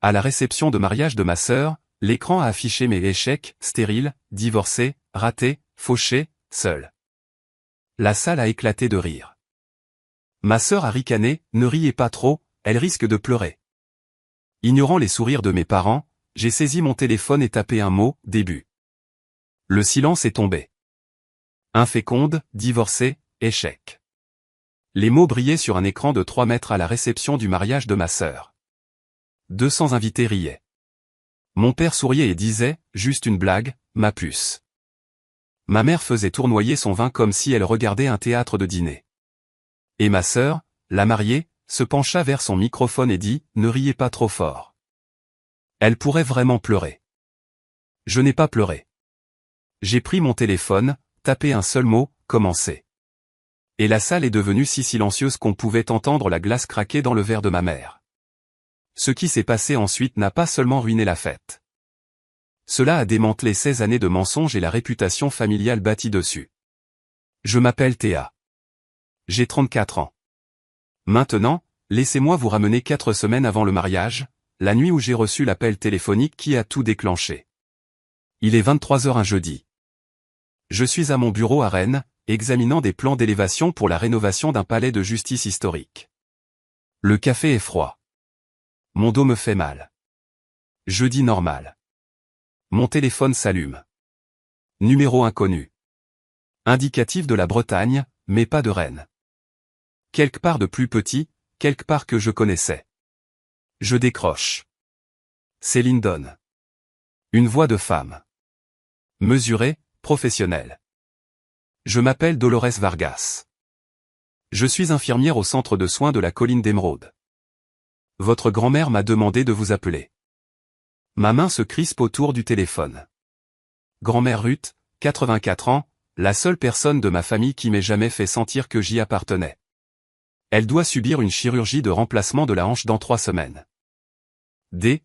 À la réception de mariage de ma sœur, l'écran a affiché mes échecs, stérile, divorcé, raté, fauché, seul. La salle a éclaté de rire. Ma sœur a ricané, ne riez pas trop, elle risque de pleurer. Ignorant les sourires de mes parents, j'ai saisi mon téléphone et tapé un mot, début. Le silence est tombé. Inféconde, divorcé, échec. Les mots brillaient sur un écran de 3 mètres à la réception du mariage de ma sœur. 200 invités riaient. Mon père souriait et disait, juste une blague, ma puce. Ma mère faisait tournoyer son vin comme si elle regardait un théâtre de dîner. Et ma sœur, la mariée, se pencha vers son microphone et dit, ne riez pas trop fort. Elle pourrait vraiment pleurer. Je n'ai pas pleuré. J'ai pris mon téléphone, tapé un seul mot, commencer. Et la salle est devenue si silencieuse qu'on pouvait entendre la glace craquer dans le verre de ma mère. Ce qui s'est passé ensuite n'a pas seulement ruiné la fête. Cela a démantelé 16 années de mensonges et la réputation familiale bâtie dessus. Je m'appelle Théa. J'ai 34 ans. Maintenant, laissez-moi vous ramener 4 semaines avant le mariage, la nuit où j'ai reçu l'appel téléphonique qui a tout déclenché. Il est 23 h un jeudi. Je suis à mon bureau à Rennes, examinant des plans d'élévation pour la rénovation d'un palais de justice historique. Le café est froid. Mon dos me fait mal. Jeudi normal. Mon téléphone s'allume. Numéro inconnu. Indicatif de la Bretagne, mais pas de Rennes. Quelque part de plus petit, quelque part que je connaissais. Je décroche. C'est Lyndon. Une voix de femme. Mesurée, professionnelle. Je m'appelle Dolores Vargas. Je suis infirmière au centre de soins de la colline d'Émeraude. Votre grand-mère m'a demandé de vous appeler. Ma main se crispe autour du téléphone. Grand-mère Ruth, 84 ans, la seule personne de ma famille qui m'ait jamais fait sentir que j'y appartenais. Elle doit subir une chirurgie de remplacement de la hanche dans 3 semaines.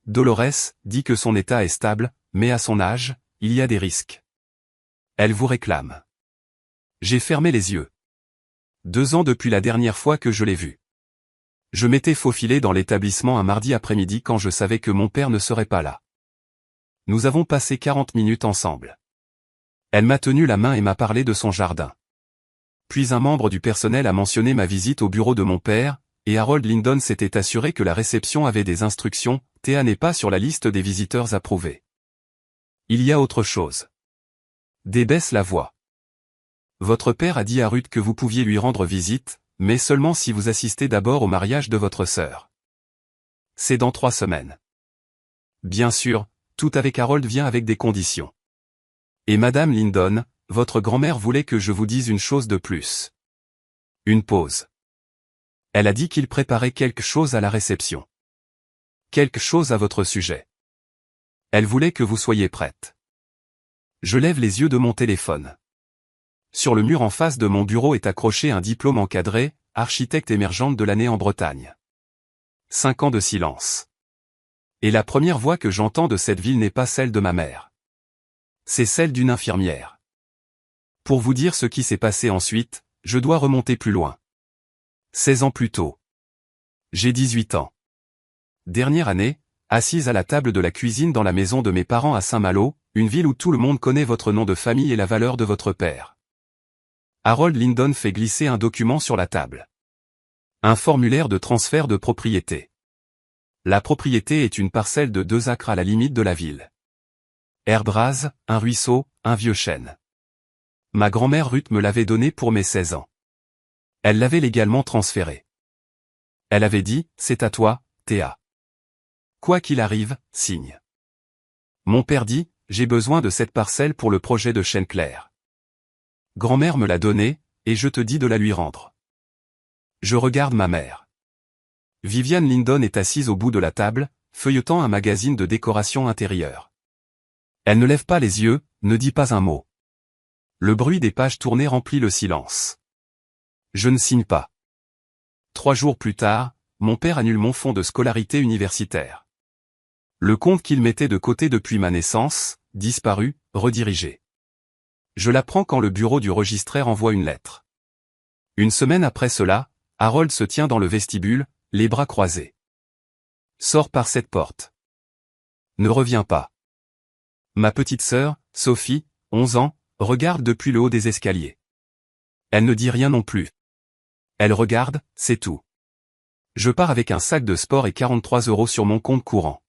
Dolores dit que son état est stable, mais à son âge, il y a des risques. Elle vous réclame. J'ai fermé les yeux. 2 ans depuis la dernière fois que je l'ai vue. Je m'étais faufilé dans l'établissement un mardi après-midi quand je savais que mon père ne serait pas là. Nous avons passé 40 minutes ensemble. Elle m'a tenu la main et m'a parlé de son jardin. Puis un membre du personnel a mentionné ma visite au bureau de mon père, et Harold Lyndon s'était assuré que la réception avait des instructions, Théa n'est pas sur la liste des visiteurs approuvés. Il y a autre chose. Baisse la voix. Votre père a dit à Ruth que vous pouviez lui rendre visite, mais seulement si vous assistez d'abord au mariage de votre sœur. C'est dans 3 semaines. Bien sûr, tout avec Harold vient avec des conditions. Et Madame Lyndon, votre grand-mère voulait que je vous dise une chose de plus. Une pause. Elle a dit qu'il préparait quelque chose à la réception. Quelque chose à votre sujet. Elle voulait que vous soyez prête. Je lève les yeux de mon téléphone. Sur le mur en face de mon bureau est accroché un diplôme encadré, architecte émergente de l'année en Bretagne. 5 ans de silence. Et la première voix que j'entends de cette ville n'est pas celle de ma mère. C'est celle d'une infirmière. Pour vous dire ce qui s'est passé ensuite, je dois remonter plus loin. 16 ans plus tôt. J'ai 18 ans. Dernière année, assise à la table de la cuisine dans la maison de mes parents à Saint-Malo, une ville où tout le monde connaît votre nom de famille et la valeur de votre père. Harold Lyndon fait glisser un document sur la table. Un formulaire de transfert de propriété. La propriété est une parcelle de 2 acres à la limite de la ville. Herbe rase, un ruisseau, un vieux chêne. Ma grand-mère Ruth me l'avait donné pour mes 16 ans. Elle l'avait légalement transféré. Elle avait dit, c'est à toi, Théa. Quoi qu'il arrive, signe. Mon père dit, j'ai besoin de cette parcelle pour le projet de Chêne Clair. Grand-mère me l'a donnée, et je te dis de la lui rendre. Je regarde ma mère. Viviane Lyndon est assise au bout de la table, feuilletant un magazine de décoration intérieure. Elle ne lève pas les yeux, ne dit pas un mot. Le bruit des pages tournées remplit le silence. Je ne signe pas. 3 jours plus tard, mon père annule mon fonds de scolarité universitaire. Le compte qu'il mettait de côté depuis ma naissance, disparu, redirigé. Je l'apprends quand le bureau du registraire envoie une lettre. Une semaine après cela, Harold se tient dans le vestibule, les bras croisés. Sors par cette porte. ne revient pas. Ma petite sœur, Sophie, 11 ans, regarde depuis le haut des escaliers. Elle ne dit rien non plus. Elle regarde, c'est tout. Je pars avec un sac de sport et 43 € sur mon compte courant.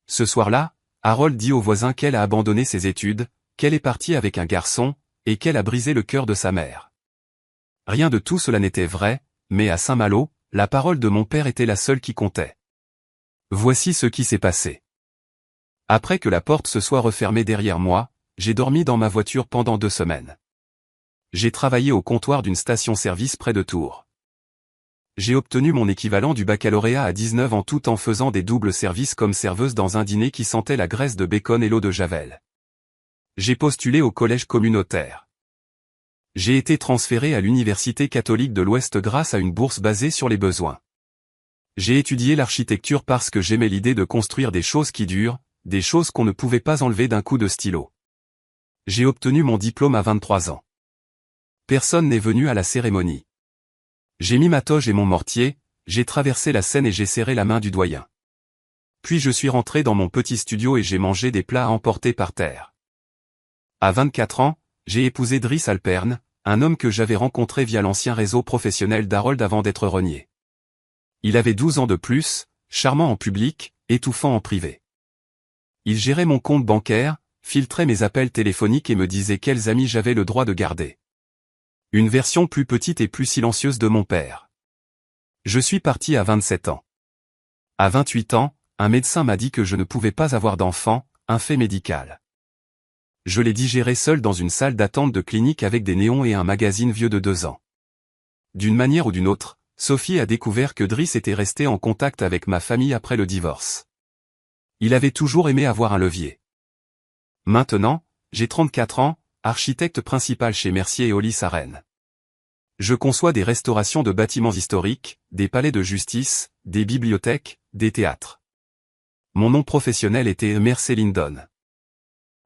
Ce soir-là, Harold dit aux voisins qu'elle a abandonné ses études, qu'elle est partie avec un garçon, et qu'elle a brisé le cœur de sa mère. Rien de tout cela n'était vrai, mais à Saint-Malo, la parole de mon père était la seule qui comptait. Voici ce qui s'est passé. Après que la porte se soit refermée derrière moi, j'ai dormi dans ma voiture pendant 2 semaines. J'ai travaillé au comptoir d'une station-service près de Tours. J'ai obtenu mon équivalent du baccalauréat à 19 ans tout en faisant des doubles services comme serveuse dans un dîner qui sentait la graisse de bacon et l'eau de javel. J'ai postulé au collège communautaire. J'ai été transféré à l'Université catholique de l'Ouest grâce à une bourse basée sur les besoins. J'ai étudié l'architecture parce que j'aimais l'idée de construire des choses qui durent, des choses qu'on ne pouvait pas enlever d'un coup de stylo. J'ai obtenu mon diplôme à 23 ans. Personne n'est venu à la cérémonie. J'ai mis ma toge et mon mortier, j'ai traversé la scène et j'ai serré la main du doyen. Puis je suis rentré dans mon petit studio et j'ai mangé des plats à emporter par terre. À 24 ans, j'ai épousé Driss Alperne, un homme que j'avais rencontré via l'ancien réseau professionnel d'Harold avant d'être renié. Il avait 12 ans de plus, charmant en public, étouffant en privé. Il gérait mon compte bancaire, filtrait mes appels téléphoniques et me disait quels amis j'avais le droit de garder. Une version plus petite et plus silencieuse de mon père. Je suis parti à 27 ans. À 28 ans, un médecin m'a dit que je ne pouvais pas avoir d'enfant, un fait médical. Je l'ai digéré seul dans une salle d'attente de clinique avec des néons et un magazine vieux de 2 ans. D'une manière ou d'une autre, Sophie a découvert que Driss était resté en contact avec ma famille après le divorce. Il avait toujours aimé avoir un levier. Maintenant, j'ai 34 ans, architecte principal chez Mercier et Hollis à Rennes. Je conçois des restaurations de bâtiments historiques, des palais de justice, des bibliothèques, des théâtres. Mon nom professionnel était Mercer Lindon.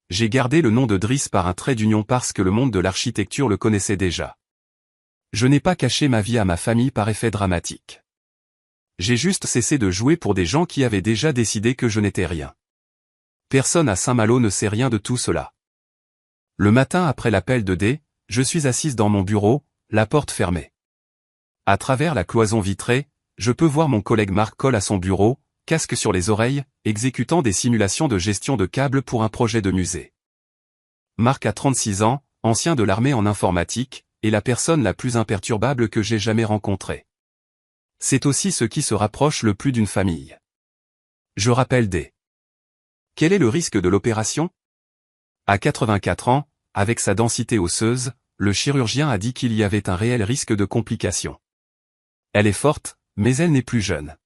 J'ai gardé le nom de Driss par un trait d'union parce que le monde de l'architecture le connaissait déjà. Je n'ai pas caché ma vie à ma famille par effet dramatique. J'ai juste cessé de jouer pour des gens qui avaient déjà décidé que je n'étais rien. Personne à Saint-Malo ne sait rien de tout cela. Le matin après l'appel de D, je suis assise dans mon bureau, la porte fermée. À travers la cloison vitrée, je peux voir mon collègue Marc Cole à son bureau, casque sur les oreilles, exécutant des simulations de gestion de câbles pour un projet de musée. Marc a 36 ans, ancien de l'armée en informatique, est la personne la plus imperturbable que j'ai jamais rencontrée. C'est aussi ce qui se rapproche le plus d'une famille. Je rappelle D. Quel est le risque de l'opération ? À 84 ans, avec sa densité osseuse, le chirurgien a dit qu'il y avait un réel risque de complications. Elle est forte, mais elle n'est plus jeune.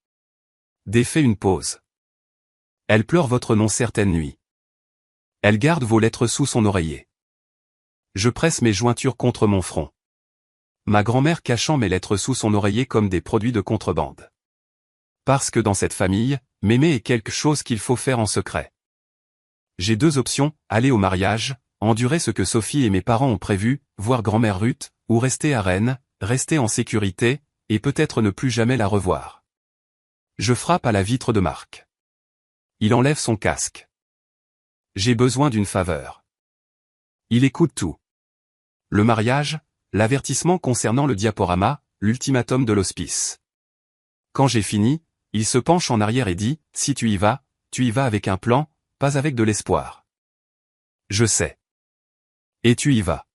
D fait une pause. Elle pleure votre nom certaines nuits. Elle garde vos lettres sous son oreiller. Je presse mes jointures contre mon front. Ma grand-mère cachant mes lettres sous son oreiller comme des produits de contrebande. Parce que dans cette famille, m'aimer est quelque chose qu'il faut faire en secret. J'ai 2 options, aller au mariage, endurer ce que Sophie et mes parents ont prévu, voir grand-mère Ruth, ou rester à Rennes, rester en sécurité, et peut-être ne plus jamais la revoir. Je frappe à la vitre de Marc. Il enlève son casque. J'ai besoin d'une faveur. Il écoute tout. Le mariage, l'avertissement concernant le diaporama, l'ultimatum de l'hospice. Quand j'ai fini, il se penche en arrière et dit, si tu y vas avec un plan, pas avec de l'espoir. Je sais. Et tu y vas.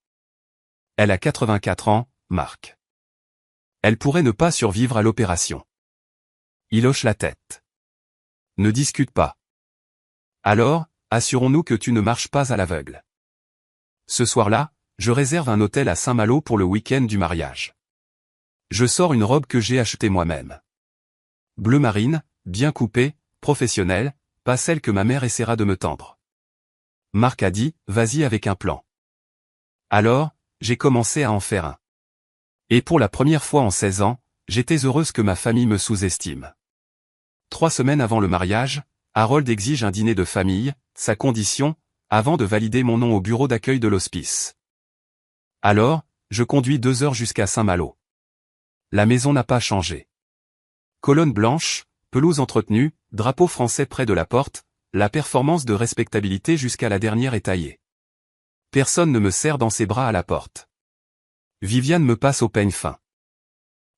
Elle a 84 ans, Marc. Elle pourrait ne pas survivre à l'opération. Il hoche la tête. Ne discute pas. Alors, assurons-nous que tu ne marches pas à l'aveugle. Ce soir-là, je réserve un hôtel à Saint-Malo pour le week-end du mariage. Je sors une robe que j'ai achetée moi-même. Bleu marine, bien coupée, professionnelle, pas celle que ma mère essaiera de me tendre. Marc a dit, vas-y avec un plan. Alors, j'ai commencé à en faire un. Et pour la première fois en 16 ans, j'étais heureuse que ma famille me sous-estime. 3 semaines avant le mariage, Harold exige un dîner de famille, sa condition, avant de valider mon nom au bureau d'accueil de l'hospice. Alors, je conduis 2 heures jusqu'à Saint-Malo. La maison n'a pas changé. Colonne blanche, pelouse entretenue, drapeau français près de la porte, la performance de respectabilité jusqu'à la dernière est taillée. Personne ne me serre dans ses bras à la porte. Viviane me passe au peigne fin.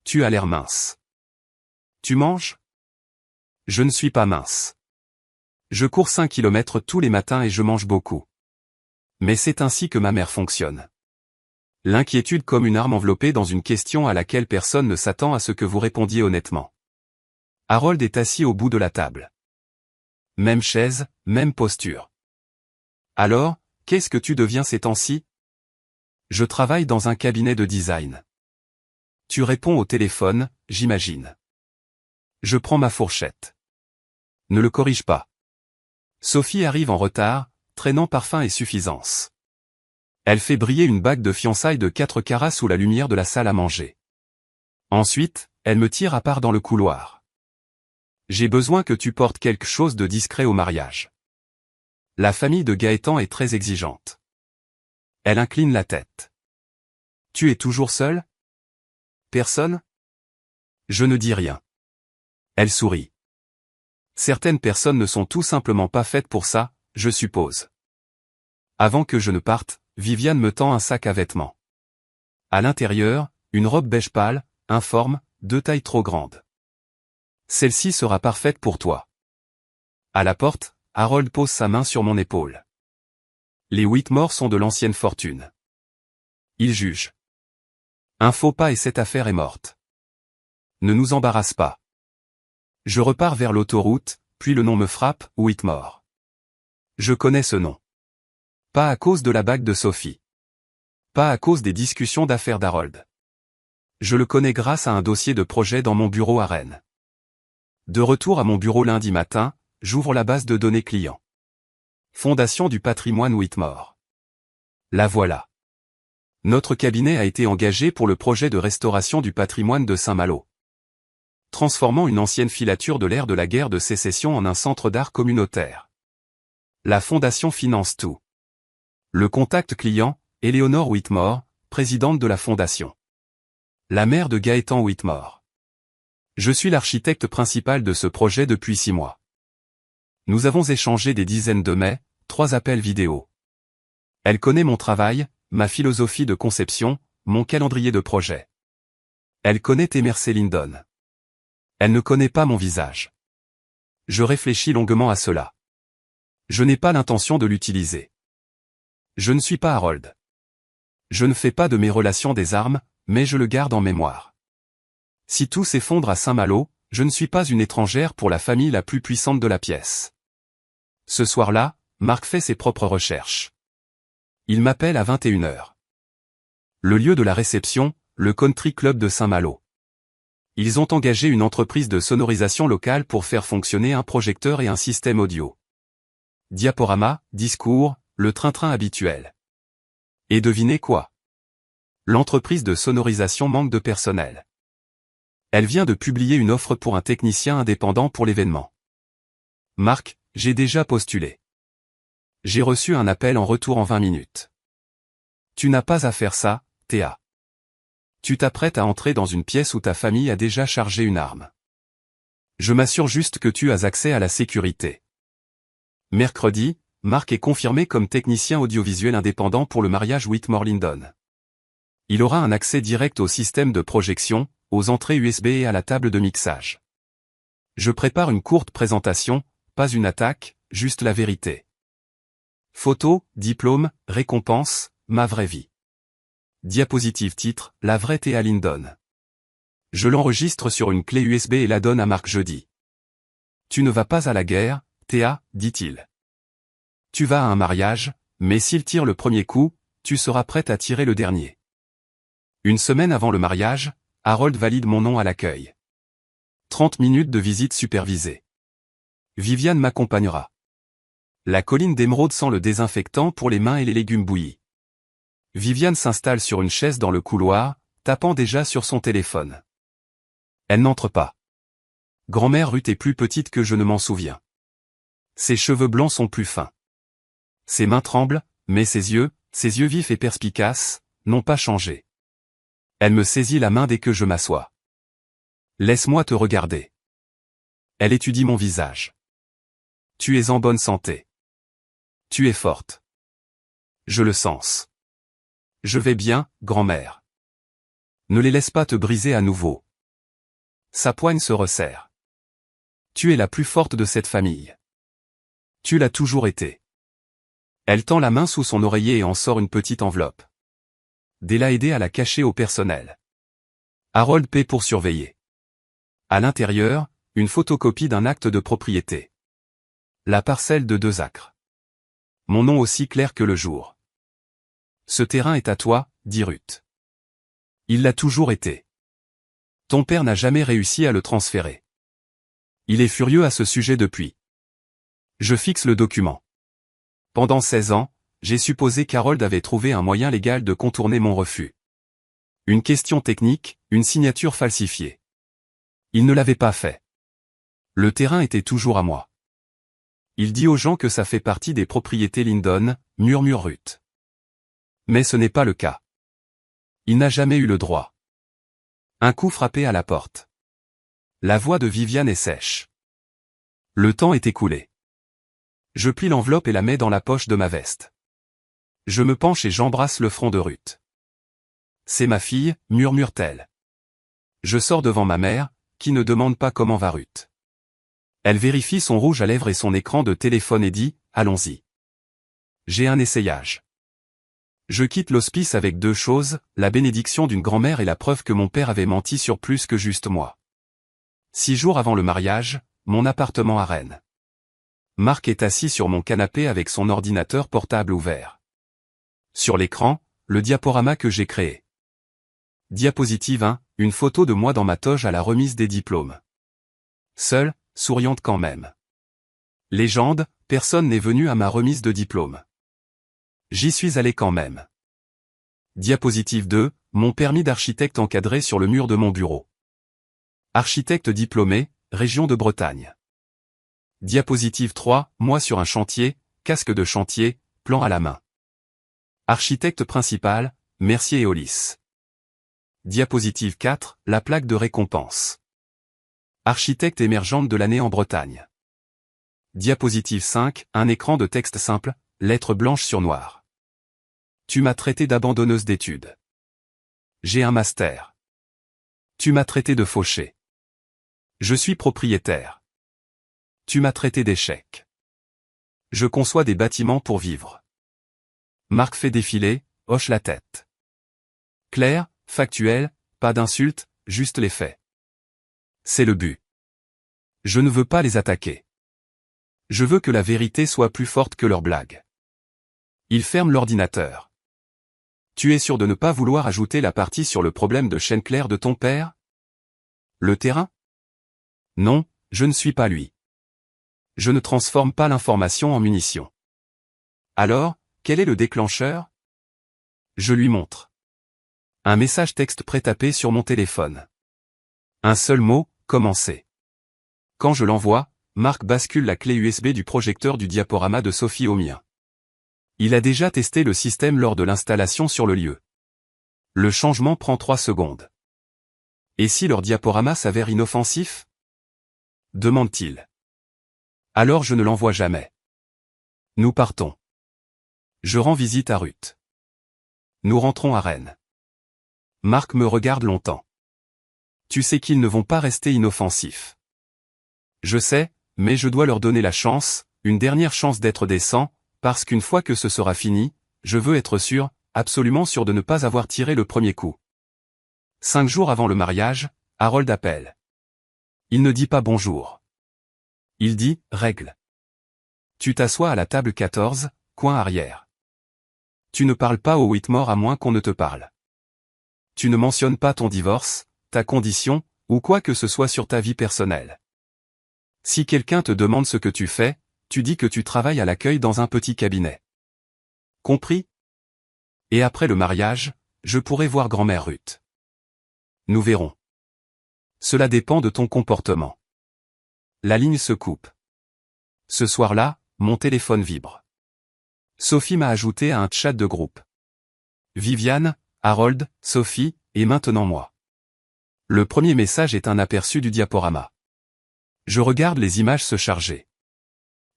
Tu as l'air mince. Tu manges? Je ne suis pas mince. Je cours 5 kilomètres tous les matins et je mange beaucoup. Mais c'est ainsi que ma mère fonctionne. L'inquiétude comme une arme enveloppée dans une question à laquelle personne ne s'attend à ce que vous répondiez honnêtement. Harold est assis au bout de la table. Même chaise, même posture. Alors, qu'est-ce que tu deviens ces temps-ci? Je travaille dans un cabinet de design. Tu réponds au téléphone, j'imagine. Je prends ma fourchette. Ne le corrige pas. Sophie arrive en retard, traînant parfum et suffisance. Elle fait briller une bague de fiançailles de 4 carats sous la lumière de la salle à manger. Ensuite, elle me tire à part dans le couloir. J'ai besoin que tu portes quelque chose de discret au mariage. La famille de Gaëtan est très exigeante. Elle incline la tête. Tu es toujours seule? Personne? Je ne dis rien. Elle sourit. Certaines personnes ne sont tout simplement pas faites pour ça, je suppose. Avant que je ne parte, Viviane me tend un sac à vêtements. À l'intérieur, une robe beige pâle, informe, de taille trop grande. Celle-ci sera parfaite pour toi. À la porte, Harold pose sa main sur mon épaule. Les Whitmore sont de l'ancienne fortune. Il juge. Un faux pas et cette affaire est morte. Ne nous embarrasse pas. Je repars vers l'autoroute, puis le nom me frappe, Whitmore. Je connais ce nom. Pas à cause de la bague de Sophie. Pas à cause des discussions d'affaires d'Harold. Je le connais grâce à un dossier de projet dans mon bureau à Rennes. De retour à mon bureau lundi matin, j'ouvre la base de données clients. Fondation du patrimoine Whitmore. La voilà. Notre cabinet a été engagé pour le projet de restauration du patrimoine de Saint-Malo. Transformant une ancienne filature de l'ère de la guerre de sécession en un centre d'art communautaire. La fondation finance tout. Le contact client, Éléonore Whitmore, présidente de la fondation. La mère de Gaëtan Whitmore. Je suis l'architecte principal de ce projet depuis 6 mois. Nous avons échangé des dizaines de mails, 3 appels vidéo. Elle connaît mon travail, ma philosophie de conception, mon calendrier de projet. Elle connaît Emerson Lindon. Elle ne connaît pas mon visage. Je réfléchis longuement à cela. Je n'ai pas l'intention de l'utiliser. Je ne suis pas Harold. Je ne fais pas de mes relations des armes, mais je le garde en mémoire. Si tout s'effondre à Saint-Malo, je ne suis pas une étrangère pour la famille la plus puissante de la pièce. Ce soir-là, Marc fait ses propres recherches. Il m'appelle à 21h. Le lieu de la réception, le Country Club de Saint-Malo. Ils ont engagé une entreprise de sonorisation locale pour faire fonctionner un projecteur et un système audio. Diaporama, discours, le train-train habituel. Et devinez quoi? L'entreprise de sonorisation manque de personnel. Elle vient de publier une offre pour un technicien indépendant pour l'événement. Marc, j'ai déjà postulé. J'ai reçu un appel en retour en 20 minutes. Tu n'as pas à faire ça, Théa. Tu t'apprêtes à entrer dans une pièce où ta famille a déjà chargé une arme. Je m'assure juste que tu as accès à la sécurité. Mercredi, Marc est confirmé comme technicien audiovisuel indépendant pour le mariage Whitmore-Lindon. Il aura un accès direct au système de projection, aux entrées USB et à la table de mixage. Je prépare une courte présentation, pas une attaque, juste la vérité. Photo, diplôme, récompense, ma vraie vie. Diapositive titre, la vraie Théa Lindon. Je l'enregistre sur une clé USB et la donne à Marc jeudi. Tu ne vas pas à la guerre, Théa, dit-il. Tu vas à un mariage, mais s'il tire le premier coup, tu seras prête à tirer le dernier. Une semaine avant le mariage, Harold valide mon nom à l'accueil. 30 minutes de visite supervisée. Viviane m'accompagnera. La colline d'émeraude sent le désinfectant pour les mains et les légumes bouillis. Viviane s'installe sur une chaise dans le couloir, tapant déjà sur son téléphone. Elle n'entre pas. Grand-mère Ruth est plus petite que je ne m'en souviens. Ses cheveux blancs sont plus fins. Ses mains tremblent, mais ses yeux vifs et perspicaces, n'ont pas changé. Elle me saisit la main dès que je m'assois. Laisse-moi te regarder. Elle étudie mon visage. Tu es en bonne santé. Tu es forte. Je le sens. Je vais bien, grand-mère. Ne les laisse pas te briser à nouveau. Sa poigne se resserre. Tu es la plus forte de cette famille. Tu l'as toujours été. Elle tend la main sous son oreiller et en sort une petite enveloppe. Della aidé à la cacher au personnel. Harold paie pour surveiller. À l'intérieur, une photocopie d'un acte de propriété. La parcelle de 2 acres. Mon nom aussi clair que le jour. Ce terrain est à toi, dit Ruth. Il l'a toujours été. Ton père n'a jamais réussi à le transférer. Il est furieux à ce sujet depuis. Je fixe le document. Pendant 16 ans, j'ai supposé qu'Harold avait trouvé un moyen légal de contourner mon refus. Une question technique, une signature falsifiée. Il ne l'avait pas fait. Le terrain était toujours à moi. Il dit aux gens que ça fait partie des propriétés Lyndon, murmure Ruth. Mais ce n'est pas le cas. Il n'a jamais eu le droit. Un coup frappé à la porte. La voix de Viviane est sèche. Le temps est écoulé. Je plie l'enveloppe et la mets dans la poche de ma veste. Je me penche et j'embrasse le front de Ruth. C'est ma fille, murmure-t-elle. Je sors devant ma mère, qui ne demande pas comment va Ruth. Elle vérifie son rouge à lèvres et son écran de téléphone et dit, allons-y. J'ai un essayage. Je quitte l'hospice avec 2 choses, la bénédiction d'une grand-mère et la preuve que mon père avait menti sur plus que juste moi. 6 jours avant le mariage, mon appartement à Rennes. Marc est assis sur mon canapé avec son ordinateur portable ouvert. Sur l'écran, le diaporama que j'ai créé. Diapositive 1, une photo de moi dans ma toge à la remise des diplômes. Seule, souriante quand même. Légende, personne n'est venu à ma remise de diplôme. J'y suis allé quand même. Diapositive 2, mon permis d'architecte encadré sur le mur de mon bureau. Architecte diplômé, région de Bretagne. Diapositive 3, moi sur un chantier, casque de chantier, plan à la main. Architecte principal, Mercier et Hollis. Diapositive 4, la plaque de récompense. Architecte émergente de l'année en Bretagne. Diapositive 5, un écran de texte simple, lettres blanches sur noir. Tu m'as traité d'abandonneuse d'études. J'ai un master. Tu m'as traité de fauché. Je suis propriétaire. Tu m'as traité d'échec. Je conçois des bâtiments pour vivre. Marc fait défiler, hoche la tête. Clair, factuel, pas d'insultes, juste les faits. C'est le but. Je ne veux pas les attaquer. Je veux que la vérité soit plus forte que leurs blagues. Il ferme l'ordinateur. Tu es sûr de ne pas vouloir ajouter la partie sur le problème de chaîne claire de ton père? Le terrain? Non, je ne suis pas lui. Je ne transforme pas l'information en munitions. Alors, quel est le déclencheur? Je lui montre. Un message texte pré-tapé sur mon téléphone. Un seul mot, commencer. Quand je l'envoie, Marc bascule la clé USB du projecteur du diaporama de Sophie au mien. Il a déjà testé le système lors de l'installation sur le lieu. Le changement prend 3 secondes. Et si leur diaporama s'avère inoffensif? Demande-t-il. Alors je ne l'envoie jamais. Nous partons. Je rends visite à Ruth. Nous rentrons à Rennes. Marc me regarde longtemps. Tu sais qu'ils ne vont pas rester inoffensifs. Je sais, mais je dois leur donner la chance, une dernière chance d'être décent, parce qu'une fois que ce sera fini, je veux être sûr, absolument sûr de ne pas avoir tiré le premier coup. 5 jours avant le mariage, Harold appelle. Il ne dit pas bonjour. Il dit, règle. Tu t'assois à la table 14, coin arrière. Tu ne parles pas au Whitmore à moins qu'on ne te parle. Tu ne mentionnes pas ton divorce, ta condition, ou quoi que ce soit sur ta vie personnelle. Si quelqu'un te demande ce que tu fais, tu dis que tu travailles à l'accueil dans un petit cabinet. Compris? Et après le mariage, je pourrai voir grand-mère Ruth. Nous verrons. Cela dépend de ton comportement. La ligne se coupe. Ce soir-là, mon téléphone vibre. Sophie m'a ajouté à un chat de groupe. Viviane, Harold, Sophie, et maintenant moi. Le premier message est un aperçu du diaporama. Je regarde les images se charger.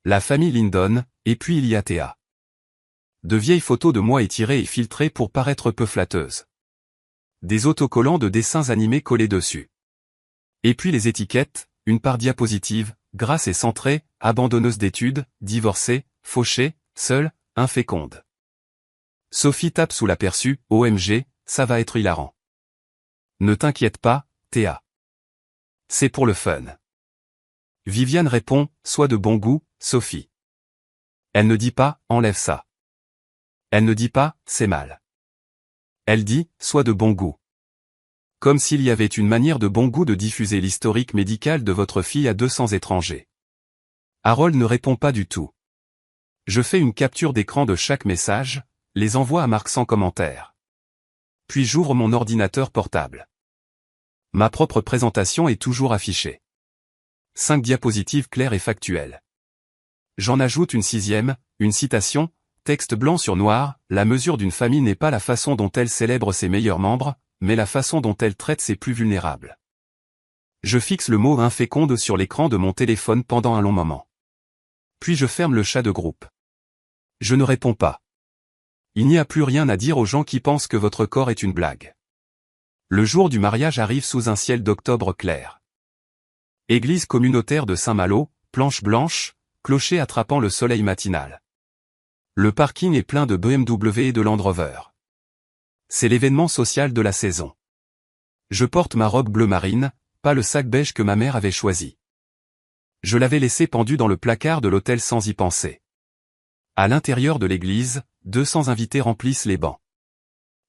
La famille Lyndon, et puis il y a Théa. De vieilles photos de moi étirées et filtrées pour paraître peu flatteuses. Des autocollants de dessins animés collés dessus. Et puis les étiquettes, une par diapositive, grasse et centrée, abandonneuse d'études, divorcée, fauchée, seule, inféconde. Sophie tape sous l'aperçu, OMG, ça va être hilarant. Ne t'inquiète pas, Théa. C'est pour le fun. Viviane répond, sois de bon goût, Sophie. Elle ne dit pas, enlève ça. Elle ne dit pas, c'est mal. Elle dit, sois de bon goût. Comme s'il y avait une manière de bon goût de diffuser l'historique médical de votre fille à 200 étrangers. Harold ne répond pas du tout. Je fais une capture d'écran de chaque message, les envoie à Marc sans commentaire. Puis j'ouvre mon ordinateur portable. Ma propre présentation est toujours affichée. 5 diapositives claires et factuelles. J'en ajoute une 6e, une citation, texte blanc sur noir, la mesure d'une famille n'est pas la façon dont elle célèbre ses meilleurs membres, mais la façon dont elle traite ses plus vulnérables. Je fixe le mot inféconde sur l'écran de mon téléphone pendant un long moment. Puis je ferme le chat de groupe. Je ne réponds pas. Il n'y a plus rien à dire aux gens qui pensent que votre corps est une blague. Le jour du mariage arrive sous un ciel d'octobre clair. Église communautaire de Saint-Malo, planche blanche, clocher attrapant le soleil matinal. Le parking est plein de BMW et de Land Rover. C'est l'événement social de la saison. Je porte ma robe bleu marine, pas le sac beige que ma mère avait choisi. Je l'avais laissé pendu dans le placard de l'hôtel sans y penser. À l'intérieur de l'église, 200 invités remplissent les bancs.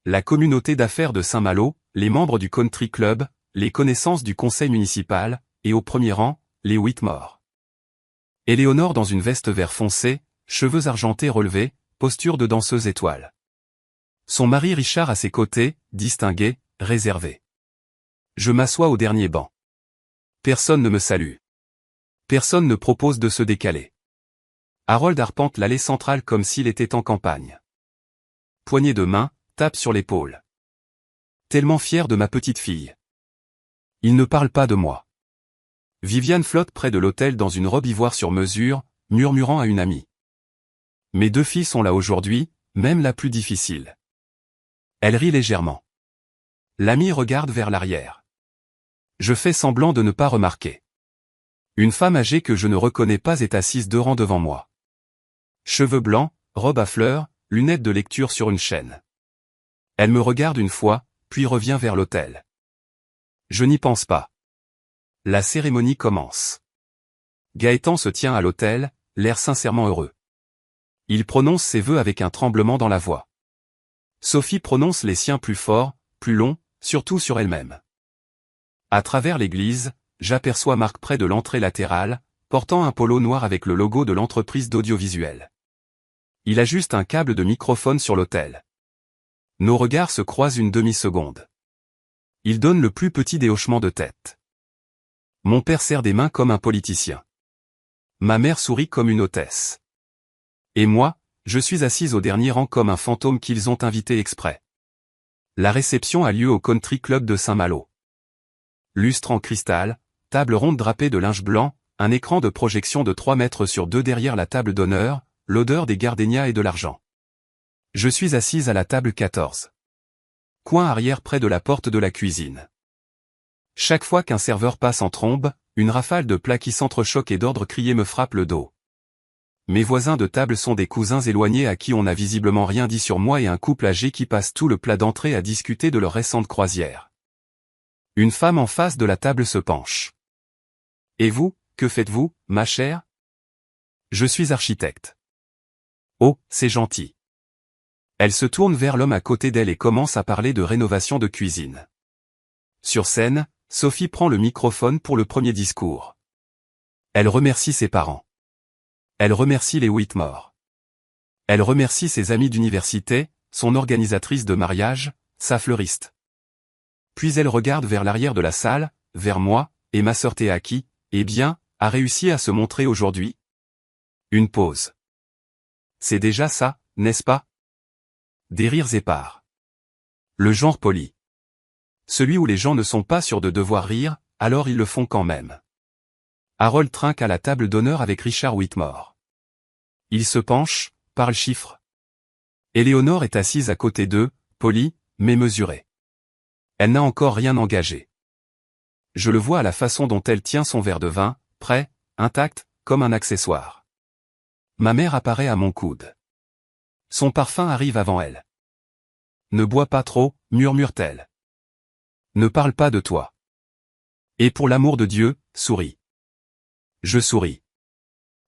La communauté d'affaires de Saint-Malo, les membres du country club, les connaissances du conseil municipal, et au premier rang, les Whitmore. Éléonore dans une veste vert foncé, cheveux argentés relevés, posture de danseuse étoile. Son mari Richard à ses côtés, distingué, réservé. Je m'assois au dernier banc. Personne ne me salue. Personne ne propose de se décaler. Harold arpente l'allée centrale comme s'il était en campagne. Poignée de main, tape sur l'épaule. Tellement fier de ma petite fille. Il ne parle pas de moi. Viviane flotte près de l'autel dans une robe ivoire sur mesure, murmurant à une amie. Mes 2 filles sont là aujourd'hui, même la plus difficile. Elle rit légèrement. L'amie regarde vers l'arrière. Je fais semblant de ne pas remarquer. Une femme âgée que je ne reconnais pas est assise 2 rangs devant moi. Cheveux blancs, robe à fleurs, lunettes de lecture sur une chaîne. Elle me regarde une fois, puis revient vers l'autel. Je n'y pense pas. La cérémonie commence. Gaëtan se tient à l'autel, l'air sincèrement heureux. Il prononce ses vœux avec un tremblement dans la voix. Sophie prononce les siens plus forts, plus longs, surtout sur elle-même. À travers l'église, j'aperçois Marc près de l'entrée latérale, portant un polo noir avec le logo de l'entreprise d'audiovisuel. Il ajuste un câble de microphone sur l'autel. Nos regards se croisent une demi-seconde. Il donne le plus petit des hochements de tête. Mon père serre des mains comme un politicien. Ma mère sourit comme une hôtesse. Et moi, je suis assise au dernier rang comme un fantôme qu'ils ont invité exprès. La réception a lieu au country club de Saint-Malo. Lustre en cristal, table ronde drapée de linge blanc, un écran de projection de 3 mètres sur 2 derrière la table d'honneur, l'odeur des gardénias et de l'argent. Je suis assise à la table 14. Coin arrière près de la porte de la cuisine. Chaque fois qu'un serveur passe en trombe, une rafale de plats qui s'entrechoquent et d'ordres criés me frappe le dos. Mes voisins de table sont des cousins éloignés à qui on n'a visiblement rien dit sur moi et un couple âgé qui passe tout le plat d'entrée à discuter de leur récente croisière. Une femme en face de la table se penche. « Et vous, que faites-vous, ma chère ? » ?»« Je suis architecte. »« Oh, c'est gentil. » Elle se tourne vers l'homme à côté d'elle et commence à parler de rénovation de cuisine. Sur scène, Sophie prend le microphone pour le premier discours. Elle remercie ses parents. Elle remercie les Whitmore. Elle remercie ses amis d'université, son organisatrice de mariage, sa fleuriste. Puis elle regarde vers l'arrière de la salle, vers moi, et ma sœur Théa qui, eh bien, a réussi à se montrer aujourd'hui. Une pause. C'est déjà ça, n'est-ce pas ? Des rires épars. Le genre poli. Celui où les gens ne sont pas sûrs de devoir rire, alors ils le font quand même. Harold trinque à la table d'honneur avec Richard Whitmore. Il se penche, parle chiffres. Éléonore est assise à côté d'eux, polie, mais mesurée. Elle n'a encore rien engagé. Je le vois à la façon dont elle tient son verre de vin, prêt, intact, comme un accessoire. Ma mère apparaît à mon coude. Son parfum arrive avant elle. Ne bois pas trop, murmure-t-elle. Ne parle pas de toi. Et pour l'amour de Dieu, souris. Je souris.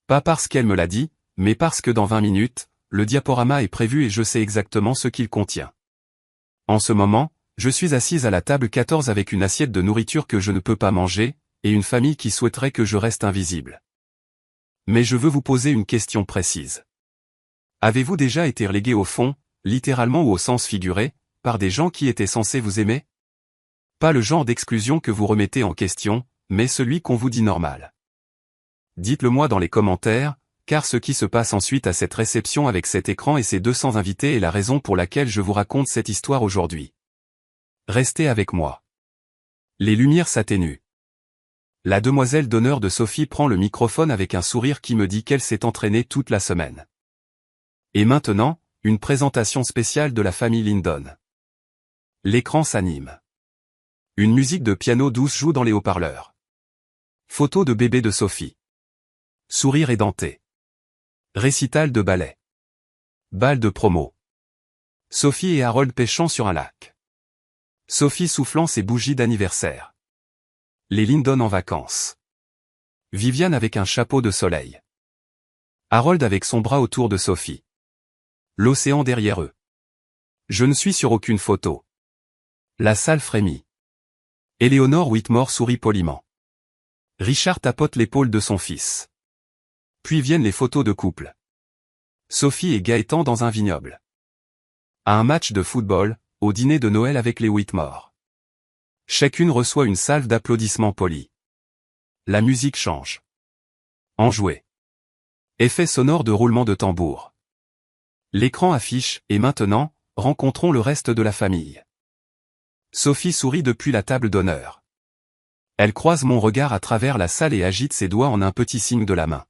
Pas parce qu'elle me l'a dit, mais parce que dans 20 minutes, le diaporama est prévu et je sais exactement ce qu'il contient. En ce moment, je suis assise à la table 14 avec une assiette de nourriture que je ne peux pas manger, et une famille qui souhaiterait que je reste invisible. Mais je veux vous poser une question précise. Avez-vous déjà été relégué au fond, littéralement ou au sens figuré, par des gens qui étaient censés vous aimer? Pas le genre d'exclusion que vous remettez en question, mais celui qu'on vous dit normal. Dites-le moi dans les commentaires, car ce qui se passe ensuite à cette réception avec cet écran et ces 200 invités est la raison pour laquelle je vous raconte cette histoire aujourd'hui. Restez avec moi. Les lumières s'atténuent. La demoiselle d'honneur de Sophie prend le microphone avec un sourire qui me dit qu'elle s'est entraînée toute la semaine. Et maintenant, une présentation spéciale de la famille Lindon. L'écran s'anime. Une musique de piano douce joue dans les haut-parleurs. Photo de bébé de Sophie. Sourire édenté. Récital de ballet. Bal de promo. Sophie et Harold pêchant sur un lac. Sophie soufflant ses bougies d'anniversaire. Les Lindon en vacances. Viviane avec un chapeau de soleil. Harold avec son bras autour de Sophie. L'océan derrière eux. Je ne suis sur aucune photo. La salle frémit. Éléonore Whitmore sourit poliment. Richard tapote l'épaule de son fils. Puis viennent les photos de couple. Sophie et Gaëtan dans un vignoble. À un match de football, au dîner de Noël avec les Whitmore. Chacune reçoit une salve d'applaudissements polis. La musique change. Enjouée. Effet sonore de roulement de tambour. L'écran affiche, et maintenant, rencontrons le reste de la famille. Sophie sourit depuis la table d'honneur. Elle croise mon regard à travers la salle et agite ses doigts en un petit signe de la main.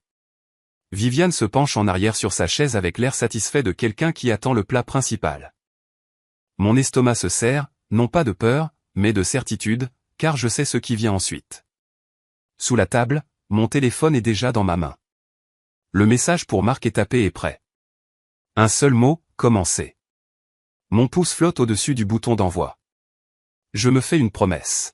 Viviane se penche en arrière sur sa chaise avec l'air satisfait de quelqu'un qui attend le plat principal. Mon estomac se serre, non pas de peur, mais de certitude, car je sais ce qui vient ensuite. Sous la table, mon téléphone est déjà dans ma main. Le message pour Marc est tapé et prêt. Un seul mot, commencer. Mon pouce flotte au-dessus du bouton d'envoi. Je me fais une promesse.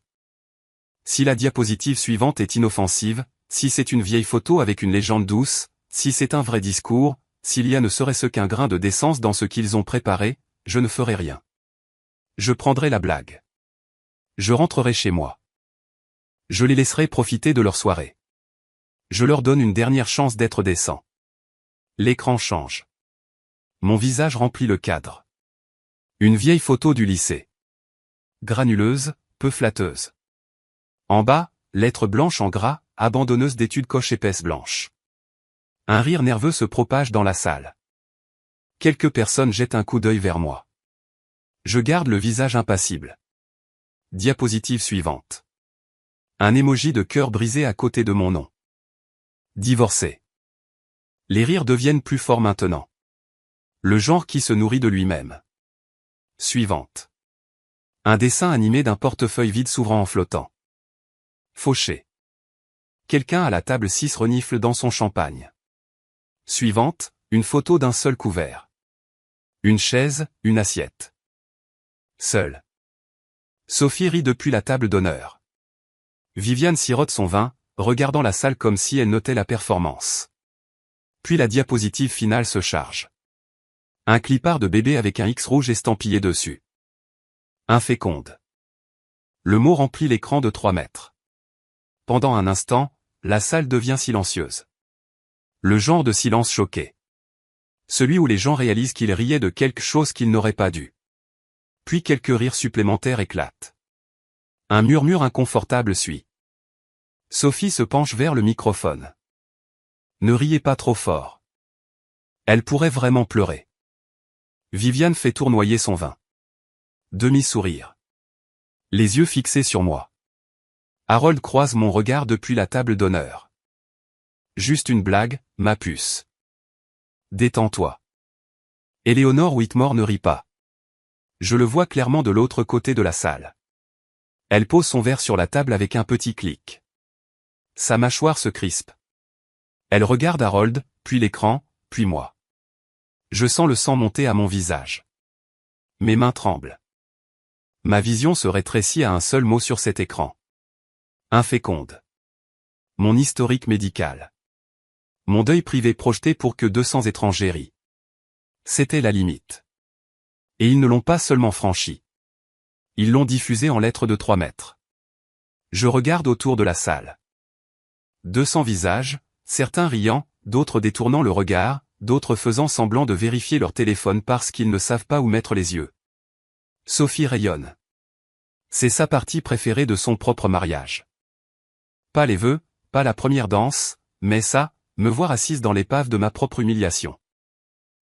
Si la diapositive suivante est inoffensive, si c'est une vieille photo avec une légende douce, si c'est un vrai discours, s'il y a ne serait-ce qu'un grain de décence dans ce qu'ils ont préparé, je ne ferai rien. Je prendrai la blague. Je rentrerai chez moi. Je les laisserai profiter de leur soirée. Je leur donne une dernière chance d'être décents. L'écran change. Mon visage remplit le cadre. Une vieille photo du lycée. Granuleuse, peu flatteuse. En bas, lettres blanches en gras, abandonneuse d'études coche épaisse blanche. Un rire nerveux se propage dans la salle. Quelques personnes jettent un coup d'œil vers moi. Je garde le visage impassible. Diapositive suivante. Un emoji de cœur brisé à côté de mon nom. Divorcé. Les rires deviennent plus forts maintenant. Le genre qui se nourrit de lui-même. Suivante. Un dessin animé d'un portefeuille vide s'ouvrant en flottant. Fauché. Quelqu'un à la table 6 renifle dans son champagne. Suivante, une photo d'un seul couvert. Une chaise, une assiette. Seul. Sophie rit depuis la table d'honneur. Viviane sirote son vin, regardant la salle comme si elle notait la performance. Puis la diapositive finale se charge. Un clipart de bébé avec un X rouge estampillé dessus. Inféconde. Le mot remplit l'écran de 3 mètres. Pendant un instant, la salle devient silencieuse. Le genre de silence choqué. Celui où les gens réalisent qu'ils riaient de quelque chose qu'ils n'auraient pas dû. Puis quelques rires supplémentaires éclatent. Un murmure inconfortable suit. Sophie se penche vers le microphone. Ne riez pas trop fort. Elle pourrait vraiment pleurer. Viviane fait tournoyer son vin. Demi-sourire. Les yeux fixés sur moi. Harold croise mon regard depuis la table d'honneur. Juste une blague, ma puce. Détends-toi. Eleanor Whitmore ne rit pas. Je le vois clairement de l'autre côté de la salle. Elle pose son verre sur la table avec un petit clic. Sa mâchoire se crispe. Elle regarde Harold, puis l'écran, puis moi. Je sens le sang monter à mon visage. Mes mains tremblent. Ma vision se rétrécit à un seul mot sur cet écran. Inféconde. Mon historique médical. Mon deuil privé projeté pour que 200 étrangers rient. C'était la limite. Et ils ne l'ont pas seulement franchi. Ils l'ont diffusé en lettres de 3 mètres. Je regarde autour de la salle. 200 visages, certains riant, d'autres détournant le regard, d'autres faisant semblant de vérifier leur téléphone parce qu'ils ne savent pas où mettre les yeux. Sophie rayonne. C'est sa partie préférée de son propre mariage. Pas les vœux, pas la première danse, mais ça, me voir assise dans l'épave de ma propre humiliation.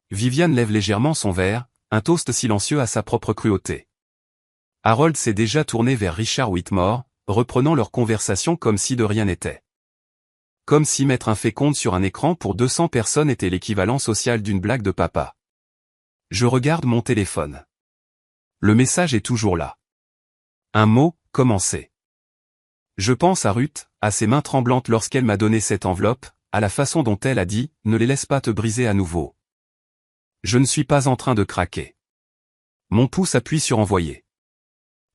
Viviane lève légèrement son verre, un toast silencieux à sa propre cruauté. Harold s'est déjà tourné vers Richard Whitmore, reprenant leur conversation comme si de rien n'était. Comme si mettre un féconde sur un écran pour 200 personnes était l'équivalent social d'une blague de papa. Je regarde mon téléphone. Le message est toujours là. Un mot, commencé. Je pense à Ruth, à ses mains tremblantes lorsqu'elle m'a donné cette enveloppe, à la façon dont elle a dit « Ne les laisse pas te briser à nouveau ». Je ne suis pas en train de craquer. Mon pouce appuie sur envoyer.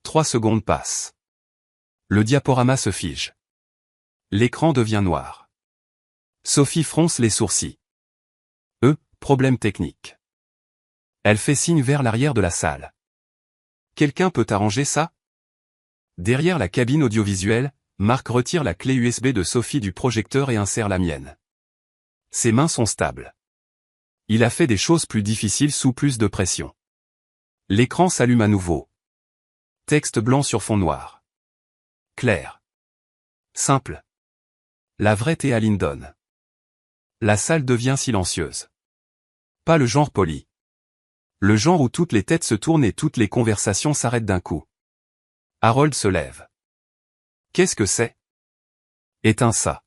3 secondes passent. Le diaporama se fige. L'écran devient noir. Sophie fronce les sourcils. Problème technique. Elle fait signe vers l'arrière de la salle. Quelqu'un peut arranger ça? Derrière la cabine audiovisuelle, Marc retire la clé USB de Sophie du projecteur et insère la mienne. Ses mains sont stables. Il a fait des choses plus difficiles sous plus de pression. L'écran s'allume à nouveau. Texte blanc sur fond noir. Clair. Simple. La vraie Théa Lindon. La salle devient silencieuse. Pas le genre poli. Le genre où toutes les têtes se tournent et toutes les conversations s'arrêtent d'un coup. Harold se lève. Qu'est-ce que c'est? Éteins ça.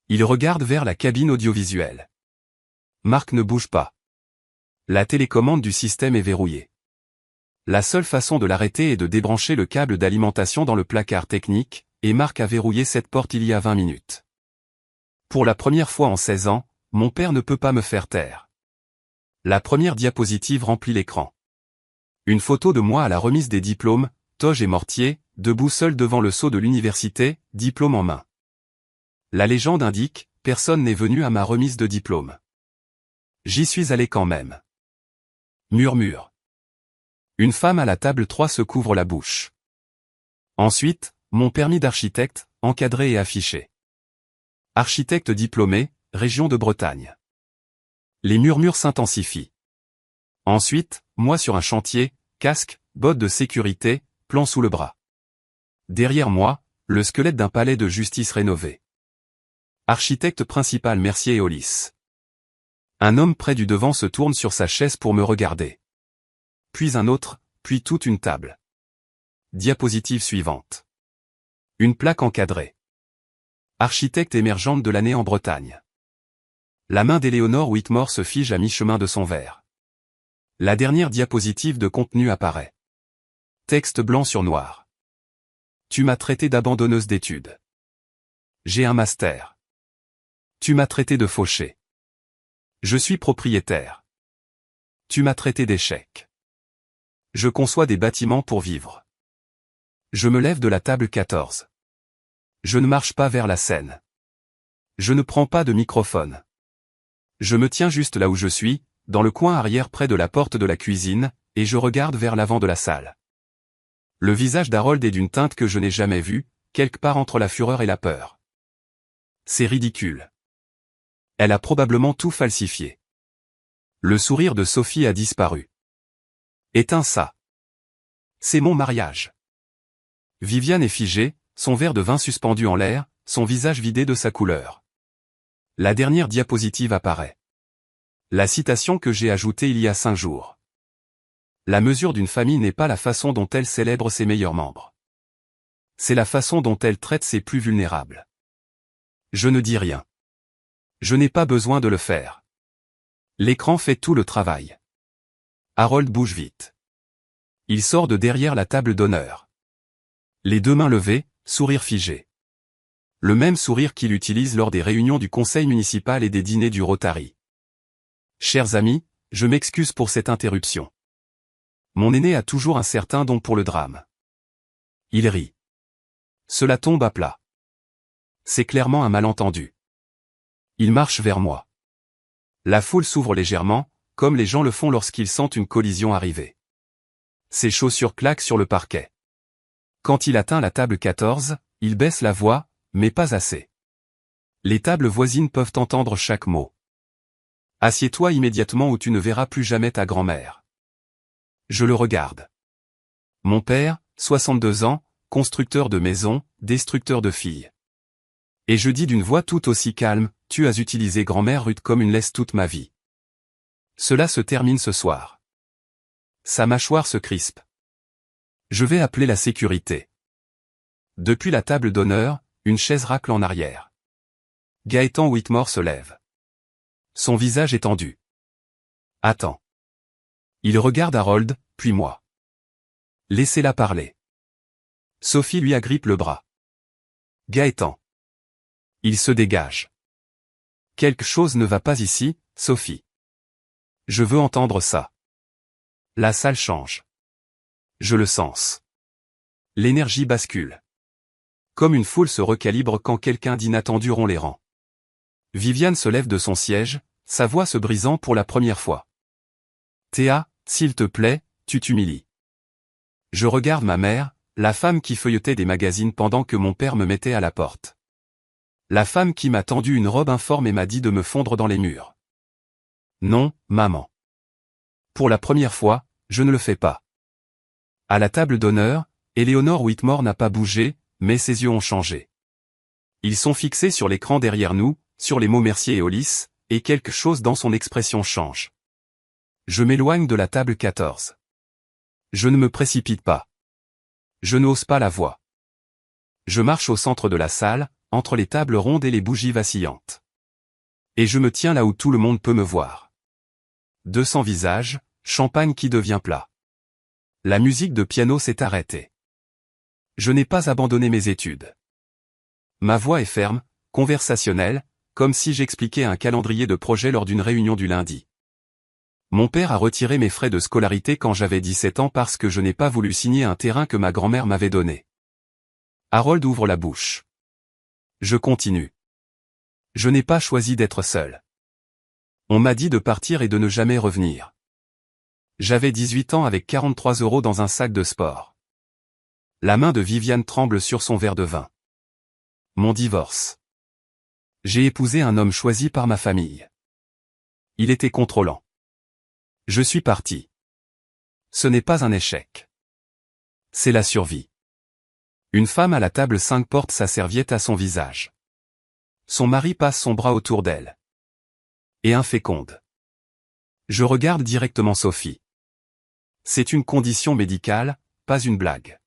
Il regarde vers la cabine audiovisuelle. Marc ne bouge pas. La télécommande du système est verrouillée. La seule façon de l'arrêter est de débrancher le câble d'alimentation dans le placard technique, et Marc a verrouillé cette porte il y a 20 minutes. Pour la première fois en 16 ans, mon père ne peut pas me faire taire. La première diapositive remplit l'écran. Une photo de moi à la remise des diplômes, toge et mortier, debout seul devant le sceau de l'université, diplôme en main. La légende indique, personne n'est venu à ma remise de diplôme. J'y suis allé quand même. Murmure. Une femme à la table 3 se couvre la bouche. Ensuite, mon permis d'architecte, encadré et affiché. Architecte diplômé, région de Bretagne. Les murmures s'intensifient. Ensuite, moi sur un chantier, casque, bottes de sécurité, plan sous le bras. Derrière moi, le squelette d'un palais de justice rénové. Architecte principal Mercier et Hollis. Un homme près du devant se tourne sur sa chaise pour me regarder. Puis un autre, puis toute une table. Diapositive suivante. Une plaque encadrée. Architecte émergente de l'année en Bretagne. La main d'Eleanor Whitmore se fige à mi-chemin de son verre. La dernière diapositive de contenu apparaît. Texte blanc sur noir. Tu m'as traité d'abandonneuse d'études. J'ai un master. Tu m'as traité de fauché. Je suis propriétaire. Tu m'as traité d'échec. Je conçois des bâtiments pour vivre. Je me lève de la table 14. Je ne marche pas vers la scène. Je ne prends pas de microphone. Je me tiens juste là où je suis, dans le coin arrière près de la porte de la cuisine, et je regarde vers l'avant de la salle. Le visage d'Harold est d'une teinte que je n'ai jamais vue, quelque part entre la fureur et la peur. C'est ridicule. Elle a probablement tout falsifié. Le sourire de Sophie a disparu. Éteins ça. C'est mon mariage. Viviane est figée, son verre de vin suspendu en l'air, son visage vidé de sa couleur. La dernière diapositive apparaît. La citation que j'ai ajoutée il y a 5 jours. La mesure d'une famille n'est pas la façon dont elle célèbre ses meilleurs membres. C'est la façon dont elle traite ses plus vulnérables. Je ne dis rien. Je n'ai pas besoin de le faire. L'écran fait tout le travail. Harold bouge vite. Il sort de derrière la table d'honneur. Les deux mains levées, sourire figé. Le même sourire qu'il utilise lors des réunions du conseil municipal et des dîners du Rotary. Chers amis, je m'excuse pour cette interruption. Mon aîné a toujours un certain don pour le drame. Il rit. Cela tombe à plat. C'est clairement un malentendu. Il marche vers moi. La foule s'ouvre légèrement, comme les gens le font lorsqu'ils sentent une collision arriver. Ses chaussures claquent sur le parquet. Quand il atteint la table 14, il baisse la voix, mais pas assez. Les tables voisines peuvent entendre chaque mot. Assieds-toi immédiatement ou tu ne verras plus jamais ta grand-mère. Je le regarde. Mon père, 62 ans, constructeur de maisons, destructeur de filles. Et je dis d'une voix tout aussi calme, tu as utilisé grand-mère rude comme une laisse toute ma vie. Cela se termine ce soir. Sa mâchoire se crispe. Je vais appeler la sécurité. Depuis la table d'honneur, une chaise racle en arrière. Gaëtan Whitmore se lève. Son visage est tendu. Attends. Il regarde Harold, puis moi. Laissez-la parler. Sophie lui agrippe le bras. Gaëtan. Il se dégage. Quelque chose ne va pas ici, Sophie. Je veux entendre ça. La salle change. Je le sens. L'énergie bascule. Comme une foule se recalibre quand quelqu'un d'inattendu rompt les rangs. Viviane se lève de son siège, sa voix se brisant pour la première fois. Théa, s'il te plaît, tu t'humilies. Je regarde ma mère, la femme qui feuilletait des magazines pendant que mon père me mettait à la porte. La femme qui m'a tendu une robe informe et m'a dit de me fondre dans les murs. Non, maman. Pour la première fois, je ne le fais pas. À la table d'honneur, Eleanor Whitmore n'a pas bougé, mais ses yeux ont changé. Ils sont fixés sur l'écran derrière nous, sur les mots Mercier et Hollis, et quelque chose dans son expression change. Je m'éloigne de la table 14. Je ne me précipite pas. Je n'ose pas la voix. Je marche au centre de la salle, entre les tables rondes et les bougies vacillantes. Et je me tiens là où tout le monde peut me voir. 200 visages, champagne qui devient plat. La musique de piano s'est arrêtée. Je n'ai pas abandonné mes études. Ma voix est ferme, conversationnelle, comme si j'expliquais un calendrier de projet lors d'une réunion du lundi. Mon père a retiré mes frais de scolarité quand j'avais 17 ans parce que je n'ai pas voulu signer un terrain que ma grand-mère m'avait donné. Harold ouvre la bouche. Je continue. Je n'ai pas choisi d'être seul. On m'a dit de partir et de ne jamais revenir. J'avais 18 ans avec 43 € dans un sac de sport. La main de Viviane tremble sur son verre de vin. Mon divorce. J'ai épousé un homme choisi par ma famille. Il était contrôlant. Je suis parti. Ce n'est pas un échec. C'est la survie. Une femme à la table 5 porte sa serviette à son visage. Son mari passe son bras autour d'elle. Et inféconde. Je regarde directement Sophie. C'est une condition médicale, pas une blague.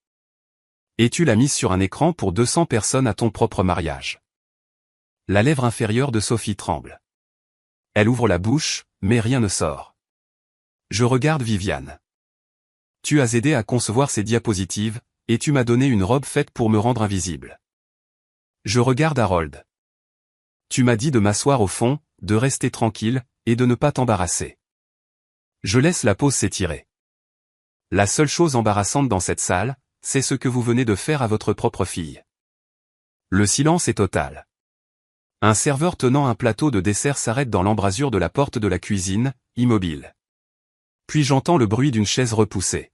Et tu l'as mise sur un écran pour 200 personnes à ton propre mariage. La lèvre inférieure de Sophie tremble. Elle ouvre la bouche, mais rien ne sort. Je regarde Viviane. Tu as aidé à concevoir ces diapositives, et tu m'as donné une robe faite pour me rendre invisible. Je regarde Harold. Tu m'as dit de m'asseoir au fond, de rester tranquille, et de ne pas t'embarrasser. Je laisse la pause s'étirer. La seule chose embarrassante dans cette salle, c'est ce que vous venez de faire à votre propre fille. Le silence est total. Un serveur tenant un plateau de dessert s'arrête dans l'embrasure de la porte de la cuisine, immobile. Puis j'entends le bruit d'une chaise repoussée.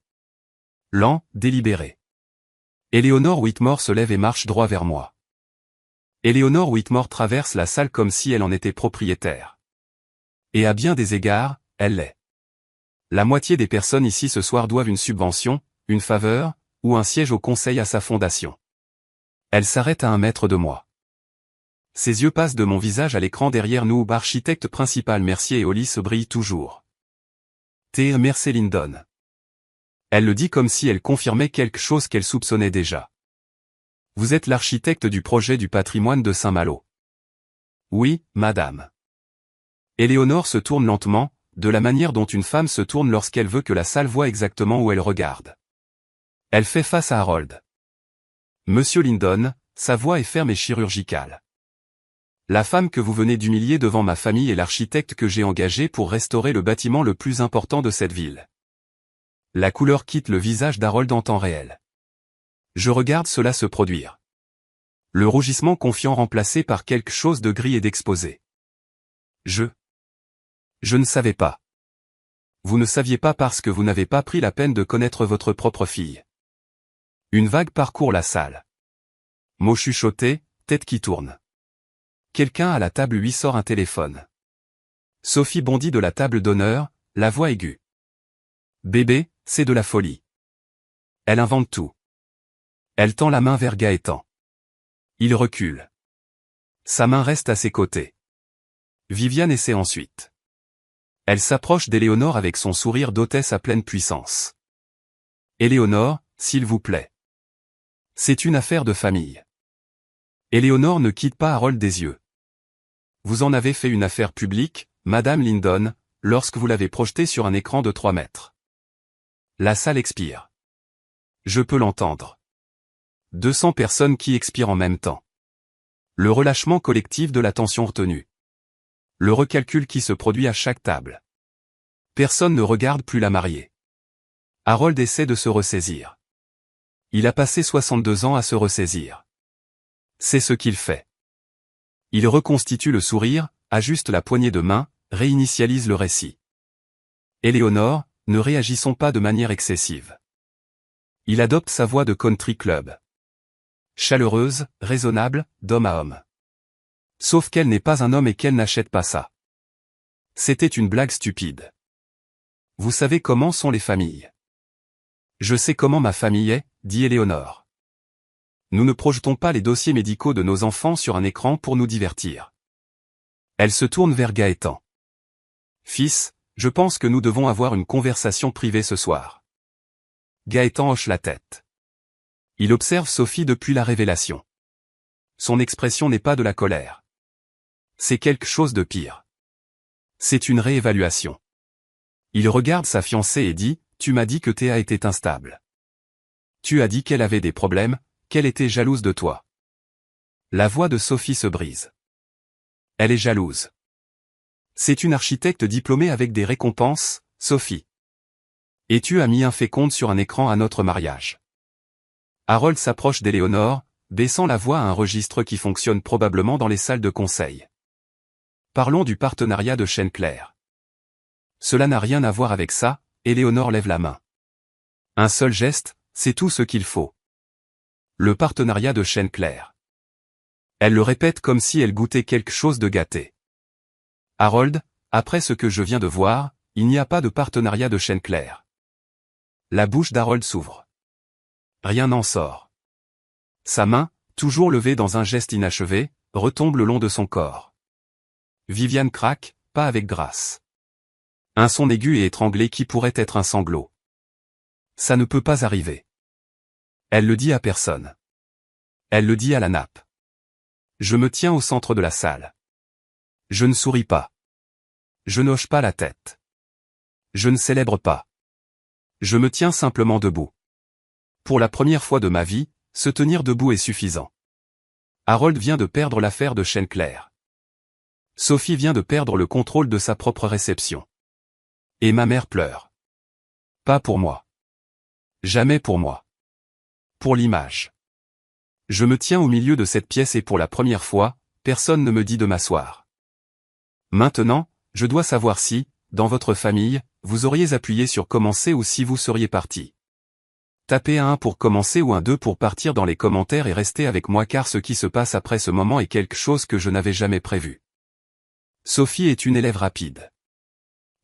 Lent, délibéré. Eleanor Whitmore se lève et marche droit vers moi. Eleanor Whitmore traverse la salle comme si elle en était propriétaire. Et à bien des égards, elle l'est. La moitié des personnes ici ce soir doivent une subvention, une faveur, ou un siège au conseil à sa fondation. Elle s'arrête à 1 mètre de moi. Ses yeux passent de mon visage à l'écran derrière nous où architecte principal Mercier et Hollis brillent toujours. T. Mercier Lindon. Elle le dit comme si elle confirmait quelque chose qu'elle soupçonnait déjà. Vous êtes l'architecte du projet du patrimoine de Saint-Malo. Oui, madame. Éléonore se tourne lentement, de la manière dont une femme se tourne lorsqu'elle veut que la salle voie exactement où elle regarde. Elle fait face à Harold. Monsieur Lyndon, sa voix est ferme et chirurgicale. La femme que vous venez d'humilier devant ma famille est l'architecte que j'ai engagé pour restaurer le bâtiment le plus important de cette ville. La couleur quitte le visage d'Harold en temps réel. Je regarde cela se produire. Le rougissement confiant remplacé par quelque chose de gris et d'exposé. Je ne savais pas. Vous ne saviez pas parce que vous n'avez pas pris la peine de connaître votre propre fille. Une vague parcourt la salle. Mots chuchotés, tête qui tourne. Quelqu'un à la table lui sort un téléphone. Sophie bondit de la table d'honneur, la voix aiguë. Bébé, c'est de la folie. Elle invente tout. Elle tend la main vers Gaëtan. Il recule. Sa main reste à ses côtés. Viviane essaie ensuite. Elle s'approche d'Éléonore avec son sourire d'hôtesse à pleine puissance. Éléonore, s'il vous plaît. C'est une affaire de famille. Éléonore ne quitte pas Harold des yeux. Vous en avez fait une affaire publique, Madame Lyndon, lorsque vous l'avez projetée sur un écran de 3 mètres. La salle expire. Je peux l'entendre. 200 personnes qui expirent en même temps. Le relâchement collectif de l'attention retenue. Le recalcul qui se produit à chaque table. Personne ne regarde plus la mariée. Harold essaie de se ressaisir. Il a passé 62 ans à se ressaisir. C'est ce qu'il fait. Il reconstitue le sourire, ajuste la poignée de main, réinitialise le récit. Éléonore, ne réagissons pas de manière excessive. Il adopte sa voix de country club. Chaleureuse, raisonnable, d'homme à homme. Sauf qu'elle n'est pas un homme et qu'elle n'achète pas ça. C'était une blague stupide. Vous savez comment sont les familles. Je sais comment ma famille est, dit Éléonore. Nous ne projetons pas les dossiers médicaux de nos enfants sur un écran pour nous divertir. Elle se tourne vers Gaëtan. Fils, je pense que nous devons avoir une conversation privée ce soir. Gaëtan hoche la tête. Il observe Sophie depuis la révélation. Son expression n'est pas de la colère. C'est quelque chose de pire. C'est une réévaluation. Il regarde sa fiancée et dit, tu m'as dit que Théa était instable. Tu as dit qu'elle avait des problèmes, qu'elle était jalouse de toi. La voix de Sophie se brise. Elle est jalouse. C'est une architecte diplômée avec des récompenses, Sophie. Et tu as mis un féconde sur un écran à notre mariage. Harold s'approche d'Éléonore, baissant la voix à un registre qui fonctionne probablement dans les salles de conseil. Parlons du partenariat de Chêne-Clair. Cela n'a rien à voir avec ça, Éléonore lève la main. Un seul geste, c'est tout ce qu'il faut. Le partenariat de Chêne-Clair. Elle le répète comme si elle goûtait quelque chose de gâté. Harold, après ce que je viens de voir, il n'y a pas de partenariat de Chêne-Clair. La bouche d'Harold s'ouvre. Rien n'en sort. Sa main, toujours levée dans un geste inachevé, retombe le long de son corps. Viviane craque, pas avec grâce. Un son aigu et étranglé qui pourrait être un sanglot. Ça ne peut pas arriver. Elle le dit à personne. Elle le dit à la nappe. Je me tiens au centre de la salle. Je ne souris pas. Je n'hoche pas la tête. Je ne célèbre pas. Je me tiens simplement debout. Pour la première fois de ma vie, se tenir debout est suffisant. Harold vient de perdre l'affaire de Chêne-Clair. Sophie vient de perdre le contrôle de sa propre réception. Et ma mère pleure. Pas pour moi. Jamais pour moi. Pour l'image. Je me tiens au milieu de cette pièce et pour la première fois, personne ne me dit de m'asseoir. Maintenant, je dois savoir si, dans votre famille, vous auriez appuyé sur commencer ou si vous seriez parti. Tapez un 1 pour commencer ou un 2 pour partir dans les commentaires et restez avec moi car ce qui se passe après ce moment est quelque chose que je n'avais jamais prévu. Sophie est une élève rapide.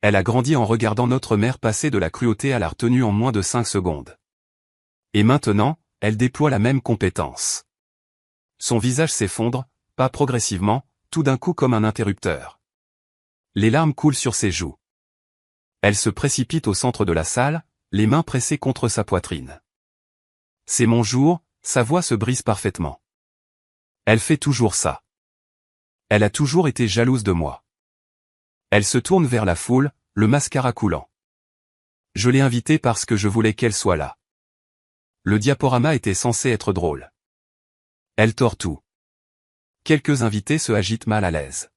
Elle a grandi en regardant notre mère passer de la cruauté à la retenue en moins de 5 secondes. Et maintenant, elle déploie la même compétence. Son visage s'effondre, pas progressivement, tout d'un coup comme un interrupteur. Les larmes coulent sur ses joues. Elle se précipite au centre de la salle, les mains pressées contre sa poitrine. C'est mon jour, sa voix se brise parfaitement. Elle fait toujours ça. Elle a toujours été jalouse de moi. Elle se tourne vers la foule, le mascara coulant. Je l'ai invitée parce que je voulais qu'elle soit là. Le diaporama était censé être drôle. Elle tord tout. Quelques invités se agitent mal à l'aise.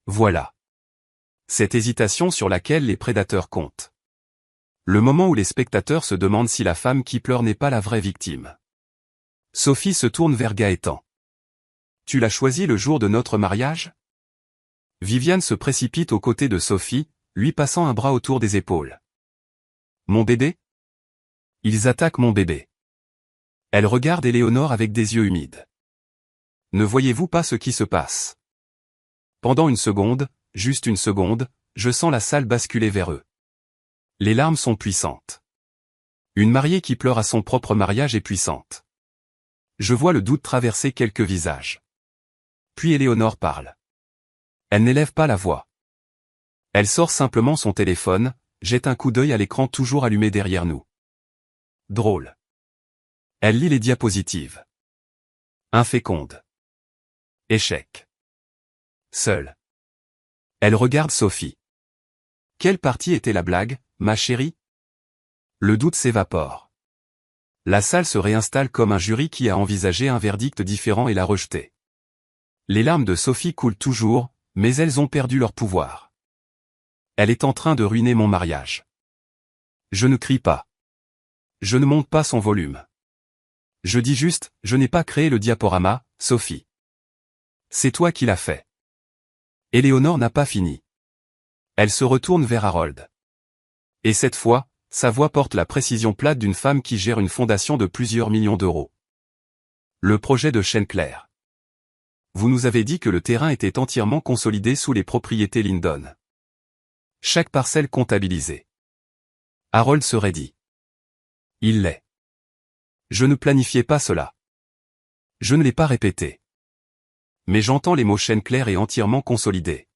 Voilà. Cette hésitation sur laquelle les prédateurs comptent. Le moment où les spectateurs se demandent si la femme qui pleure n'est pas la vraie victime. Sophie se tourne vers Gaëtan. Tu l'as choisi le jour de notre mariage? Viviane se précipite aux côtés de Sophie, lui passant un bras autour des épaules. Mon bébé? Ils attaquent mon bébé. Elle regarde Éléonore avec des yeux humides. Ne voyez-vous pas ce qui se passe? Pendant une seconde, juste une seconde, je sens la salle basculer vers eux. Les larmes sont puissantes. Une mariée qui pleure à son propre mariage est puissante. Je vois le doute traverser quelques visages. Puis Éléonore parle. Elle n'élève pas la voix. Elle sort simplement son téléphone, jette un coup d'œil à l'écran toujours allumé derrière nous. Drôle. Elle lit les diapositives. Inféconde. Échec. Seule. Elle regarde Sophie. Quelle partie était la blague, ma chérie? Le doute s'évapore. La salle se réinstalle comme un jury qui a envisagé un verdict différent et l'a rejeté. Les larmes de Sophie coulent toujours, mais elles ont perdu leur pouvoir. Elle est en train de ruiner mon mariage. Je ne crie pas. Je ne monte pas son volume. Je dis juste, je n'ai pas créé le diaporama, Sophie. C'est toi qui l'as fait. Éléonore n'a pas fini. Elle se retourne vers Harold. Et cette fois, sa voix porte la précision plate d'une femme qui gère une fondation de plusieurs millions d'euros. Le projet de Chêne-Clair. Vous nous avez dit que le terrain était entièrement consolidé sous les propriétés Lindon. Chaque parcelle comptabilisée. Harold se raidit. Il l'est. Je ne planifiais pas cela. Je ne l'ai pas répété. Mais j'entends les mots Chêne-Clair et entièrement consolidé.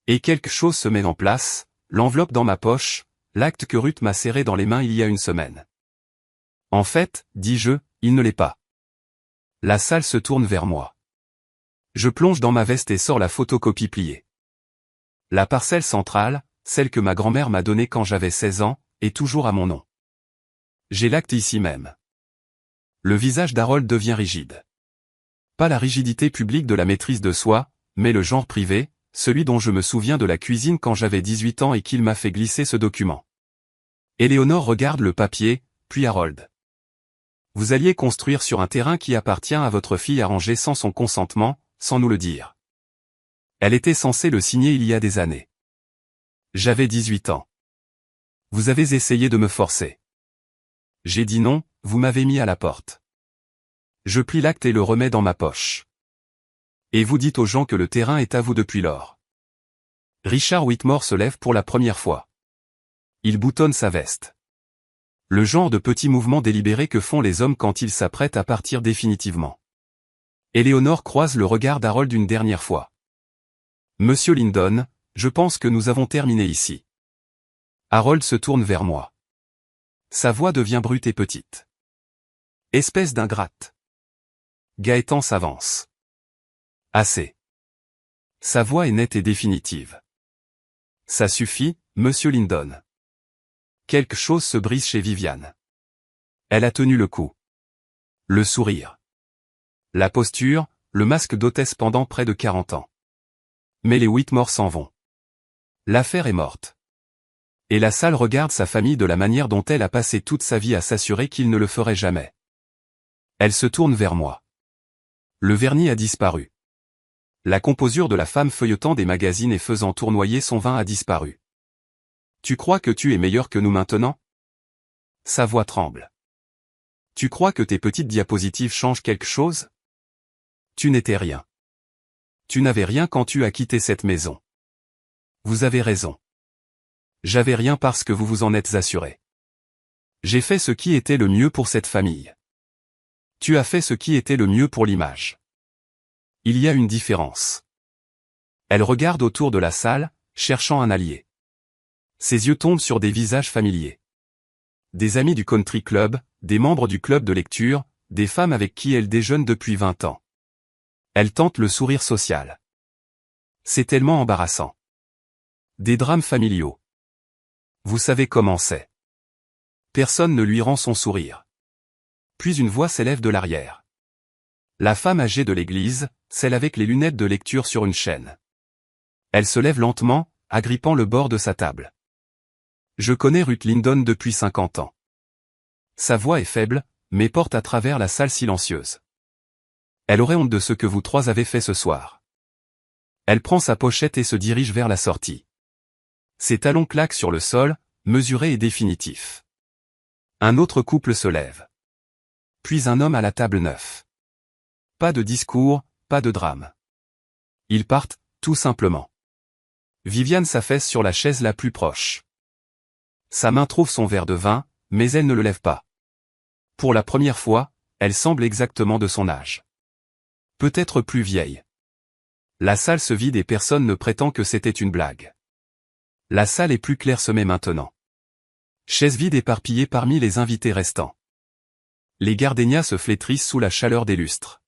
Et quelque chose se met en place, l'enveloppe dans ma poche, l'acte que Ruth m'a serré dans les mains il y a une semaine. En fait, dis-je, il ne l'est pas. La salle se tourne vers moi. Je plonge dans ma veste et sors la photocopie pliée. La parcelle centrale, celle que ma grand-mère m'a donnée quand j'avais 16 ans, est toujours à mon nom. J'ai l'acte ici même. Le visage d'Harold devient rigide. Pas la rigidité publique de la maîtrise de soi, mais le genre privé, celui dont je me souviens de la cuisine quand j'avais 18 ans et qu'il m'a fait glisser ce document. Éléonore regarde le papier, puis Harold. Vous alliez construire sur un terrain qui appartient à votre fille arrangé sans son consentement, sans nous le dire. Elle était censée le signer il y a des années. J'avais 18 ans. Vous avez essayé de me forcer. J'ai dit non, vous m'avez mis à la porte. Je plie l'acte et le remets dans ma poche. Et vous dites aux gens que le terrain est à vous depuis lors. Richard Whitmore se lève pour la première fois. Il boutonne sa veste. Le genre de petit mouvement délibéré que font les hommes quand ils s'apprêtent à partir définitivement. Éléonore croise le regard d'Harold une dernière fois. Monsieur Lindon, je pense que nous avons terminé ici. Harold se tourne vers moi. Sa voix devient brute et petite. Espèce d'ingrate. Gaëtan s'avance. Assez. Sa voix est nette et définitive. Ça suffit, monsieur Lindon. Quelque chose se brise chez Viviane. Elle a tenu le coup. Le sourire. La posture, le masque d'hôtesse pendant près de 40 ans. Mais les Whitmore s'en vont. L'affaire est morte. Et la salle regarde sa famille de la manière dont elle a passé toute sa vie à s'assurer qu'il ne le ferait jamais. Elle se tourne vers moi. Le vernis a disparu. La composure de la femme feuilletant des magazines et faisant tournoyer son vin a disparu. Tu crois que tu es meilleur que nous maintenant? Sa voix tremble. Tu crois que tes petites diapositives changent quelque chose? Tu n'étais rien. Tu n'avais rien quand tu as quitté cette maison. Vous avez raison. J'avais rien parce que vous vous en êtes assuré. J'ai fait ce qui était le mieux pour cette famille. Tu as fait ce qui était le mieux pour l'image. Il y a une différence. Elle regarde autour de la salle, cherchant un allié. Ses yeux tombent sur des visages familiers. Des amis du country club, des membres du club de lecture, des femmes avec qui elle déjeune depuis 20 ans. Elle tente le sourire social. C'est tellement embarrassant. Des drames familiaux. Vous savez comment c'est. Personne ne lui rend son sourire. Puis une voix s'élève de l'arrière. La femme âgée de l'église, celle avec les lunettes de lecture sur une chaîne. Elle se lève lentement, agrippant le bord de sa table. Je connais Ruth Lindon depuis 50 ans. Sa voix est faible, mais porte à travers la salle silencieuse. Elle aurait honte de ce que vous trois avez fait ce soir. Elle prend sa pochette et se dirige vers la sortie. Ses talons claquent sur le sol, mesurés et définitifs. Un autre couple se lève. Puis un homme à la table 9. Pas de discours, pas de drame. Ils partent, tout simplement. Viviane s'affaisse sur la chaise la plus proche. Sa main trouve son verre de vin, mais elle ne le lève pas. Pour la première fois, elle semble exactement de son âge. Peut-être plus vieille. La salle se vide et personne ne prétend que c'était une blague. La salle est plus clairsemée maintenant. Chaises vides éparpillées parmi les invités restants. Les gardénias se flétrissent sous la chaleur des lustres.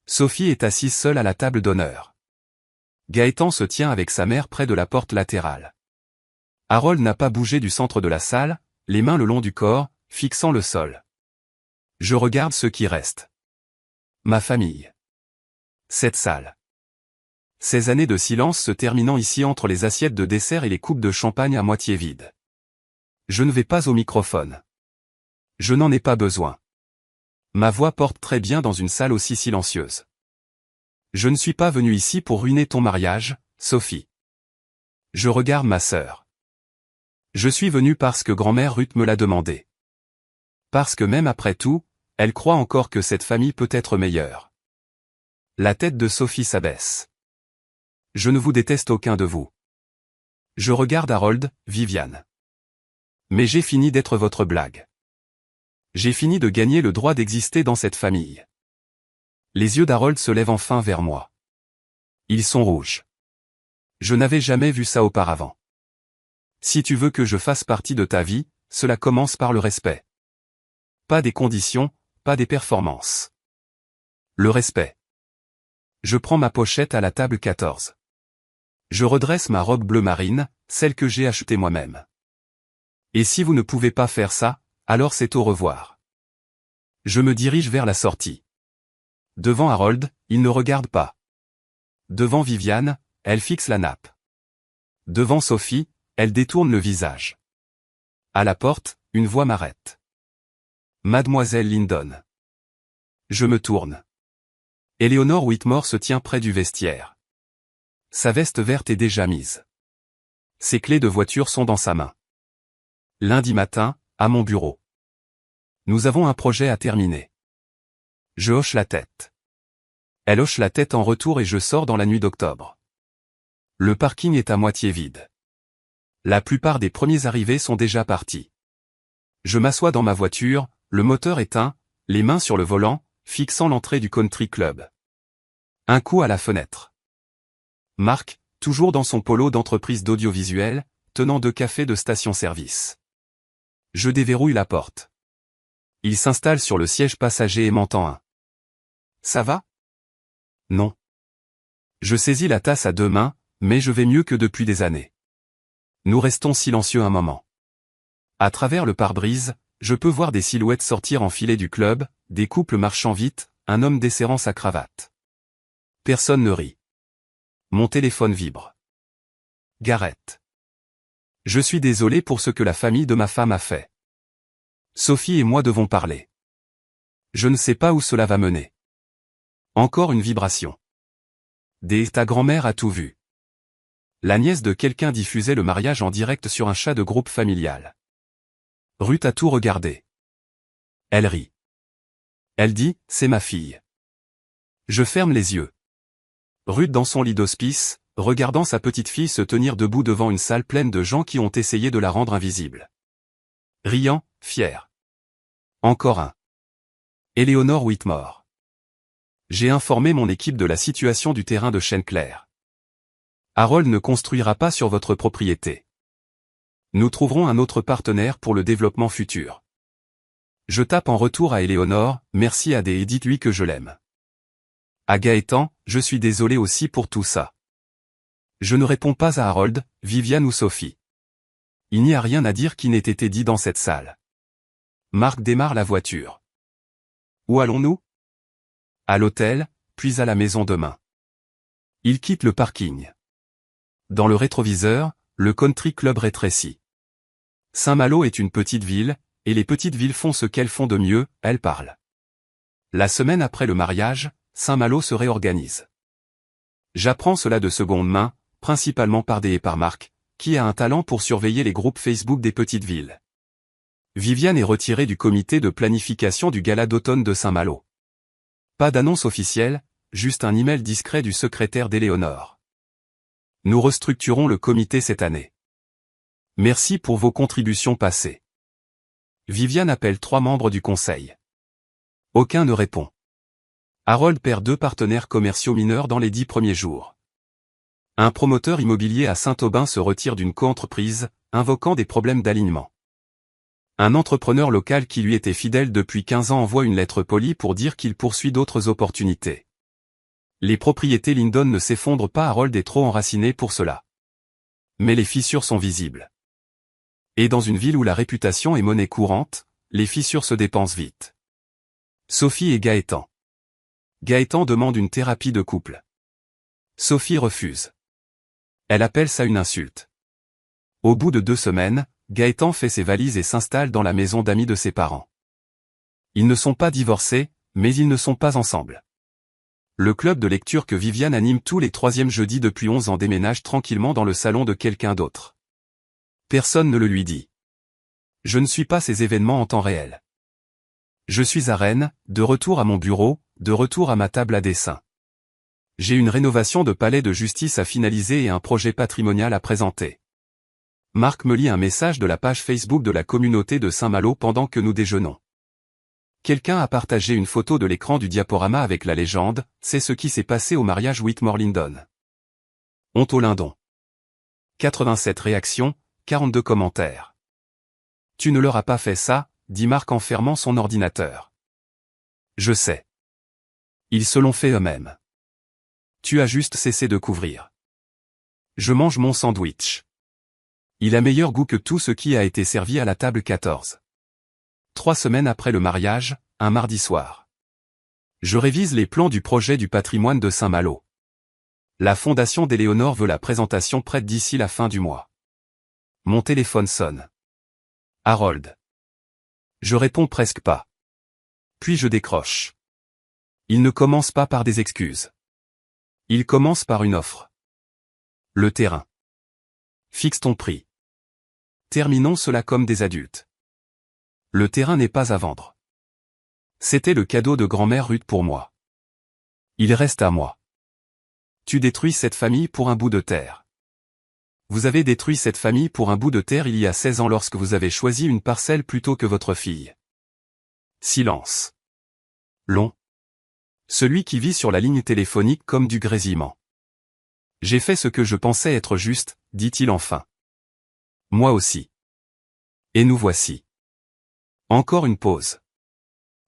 Sophie est assise seule à la table d'honneur. Gaëtan se tient avec sa mère près de la porte latérale. Harold n'a pas bougé du centre de la salle, les mains le long du corps, fixant le sol. Je regarde ceux qui restent. Ma famille. Cette salle. Ces années de silence se terminant ici entre les assiettes de dessert et les coupes de champagne à moitié vides. Je ne vais pas au microphone. Je n'en ai pas besoin. Ma voix porte très bien dans une salle aussi silencieuse. Je ne suis pas venu ici pour ruiner ton mariage, Sophie. Je regarde ma sœur. Je suis venu parce que grand-mère Ruth me l'a demandé. Parce que même après tout, elle croit encore que cette famille peut être meilleure. La tête de Sophie s'abaisse. Je ne vous déteste aucun de vous. Je regarde Harold, Viviane. Mais j'ai fini d'être votre blague. J'ai fini de gagner le droit d'exister dans cette famille. Les yeux d'Harold se lèvent enfin vers moi. Ils sont rouges. Je n'avais jamais vu ça auparavant. Si tu veux que je fasse partie de ta vie, cela commence par le respect. Pas des conditions, pas des performances. Le respect. Je prends ma pochette à la table 14. Je redresse ma robe bleu marine, celle que j'ai achetée moi-même. Et si vous ne pouvez pas faire ça, alors c'est au revoir. Je me dirige vers la sortie. Devant Harold, il ne regarde pas. Devant Viviane, elle fixe la nappe. Devant Sophie, elle détourne le visage. À la porte, une voix m'arrête. Mademoiselle Lindon. Je me tourne. Eleanor Whitmore se tient près du vestiaire. Sa veste verte est déjà mise. Ses clés de voiture sont dans sa main. Lundi matin, à mon bureau. Nous avons un projet à terminer. Je hoche la tête. Elle hoche la tête en retour et je sors dans la nuit d'octobre. Le parking est à moitié vide. La plupart des premiers arrivés sont déjà partis. Je m'assois dans ma voiture, le moteur éteint, les mains sur le volant, fixant l'entrée du country club. Un coup à la fenêtre. Marc, toujours dans son polo d'entreprise d'audiovisuel, tenant 2 cafés de station-service. Je déverrouille la porte. Il s'installe sur le siège passager et m'entend un. Ça va? Non. Je saisis la tasse à 2 mains, mais je vais mieux que depuis des années. Nous restons silencieux un moment. À travers le pare-brise, je peux voir des silhouettes sortir en filet du club, des couples marchant vite, un homme desserrant sa cravate. Personne ne rit. Mon téléphone vibre. Gareth. Je suis désolé pour ce que la famille de ma femme a fait. Sophie et moi devons parler. Je ne sais pas où cela va mener. Encore une vibration. Ta grand-mère a tout vu. La nièce de quelqu'un diffusait le mariage en direct sur un chat de groupe familial. Ruth a tout regardé. Elle rit. Elle dit, c'est ma fille. Je ferme les yeux. Ruth dans son lit d'hospice, regardant sa petite fille se tenir debout devant une salle pleine de gens qui ont essayé de la rendre invisible. Riant, fier. Encore un. Eleanor Whitmore. J'ai informé mon équipe de la situation du terrain de Chêne-Clair. Harold ne construira pas sur votre propriété. Nous trouverons un autre partenaire pour le développement futur. Je tape en retour à Eleanor, merci Adé et dites-lui que je l'aime. À Gaëtan, je suis désolé aussi pour tout ça. Je ne réponds pas à Harold, Viviane ou Sophie. Il n'y a rien à dire qui n'ait été dit dans cette salle. Marc démarre la voiture. Où allons-nous? À l'hôtel, puis à la maison demain. Il quitte le parking. Dans le rétroviseur, le country club rétrécit. Saint-Malo est une petite ville, et les petites villes font ce qu'elles font de mieux, elles parlent. La semaine après le mariage, Saint-Malo se réorganise. J'apprends cela de seconde main, principalement par et par Marc, qui a un talent pour surveiller les groupes Facebook des petites villes. Viviane est retirée du comité de planification du gala d'automne de Saint-Malo. Pas d'annonce officielle, juste un email discret du secrétaire d'Éléonore. Nous restructurons le comité cette année. Merci pour vos contributions passées. Viviane appelle 3 membres du conseil. Aucun ne répond. Harold perd 2 partenaires commerciaux mineurs dans les 10 premiers jours. Un promoteur immobilier à Saint-Aubin se retire d'une coentreprise, invoquant des problèmes d'alignement. Un entrepreneur local qui lui était fidèle depuis 15 ans envoie une lettre polie pour dire qu'il poursuit d'autres opportunités. Les propriétés Lindon ne s'effondrent pas, Harold est trop enraciné pour cela. Mais les fissures sont visibles. Et dans une ville où la réputation est monnaie courante, les fissures se dépensent vite. Sophie et Gaëtan. Gaëtan demande une thérapie de couple. Sophie refuse. Elle appelle ça une insulte. Au bout de 2 semaines, Gaëtan fait ses valises et s'installe dans la maison d'amis de ses parents. Ils ne sont pas divorcés, mais ils ne sont pas ensemble. Le club de lecture que Viviane anime tous les 3e jeudis depuis 11 ans déménage tranquillement dans le salon de quelqu'un d'autre. Personne ne le lui dit. Je ne suis pas ces événements en temps réel. Je suis à Rennes, de retour à mon bureau, de retour à ma table à dessin. J'ai une rénovation de palais de justice à finaliser et un projet patrimonial à présenter. Marc me lit un message de la page Facebook de la communauté de Saint-Malo pendant que nous déjeunons. Quelqu'un a partagé une photo de l'écran du diaporama avec la légende « C'est ce qui s'est passé au mariage Whitmore-Lindon ». Honte au Lindon. 87 réactions, 42 commentaires. Tu ne leur as pas fait ça, dit Marc en fermant son ordinateur. Je sais. Ils se l'ont fait eux-mêmes. Tu as juste cessé de couvrir. Je mange mon sandwich. Il a meilleur goût que tout ce qui a été servi à la table 14. 3 semaines après le mariage, un mardi soir. Je révise les plans du projet du patrimoine de Saint-Malo. La fondation d'Éléonore veut la présentation prête d'ici la fin du mois. Mon téléphone sonne. Harold. Je réponds presque pas. Puis je décroche. Il ne commence pas par des excuses. Il commence par une offre. Le terrain. Fixe ton prix. Terminons cela comme des adultes. Le terrain n'est pas à vendre. C'était le cadeau de grand-mère Ruth pour moi. Il reste à moi. Tu détruis cette famille pour un bout de terre. Vous avez détruit cette famille pour un bout de terre il y a 16 ans lorsque vous avez choisi une parcelle plutôt que votre fille. Silence. Long. Celui qui vit sur la ligne téléphonique comme du grésillement. J'ai fait ce que je pensais être juste, dit-il enfin. Moi aussi. Et nous voici. Encore une pause.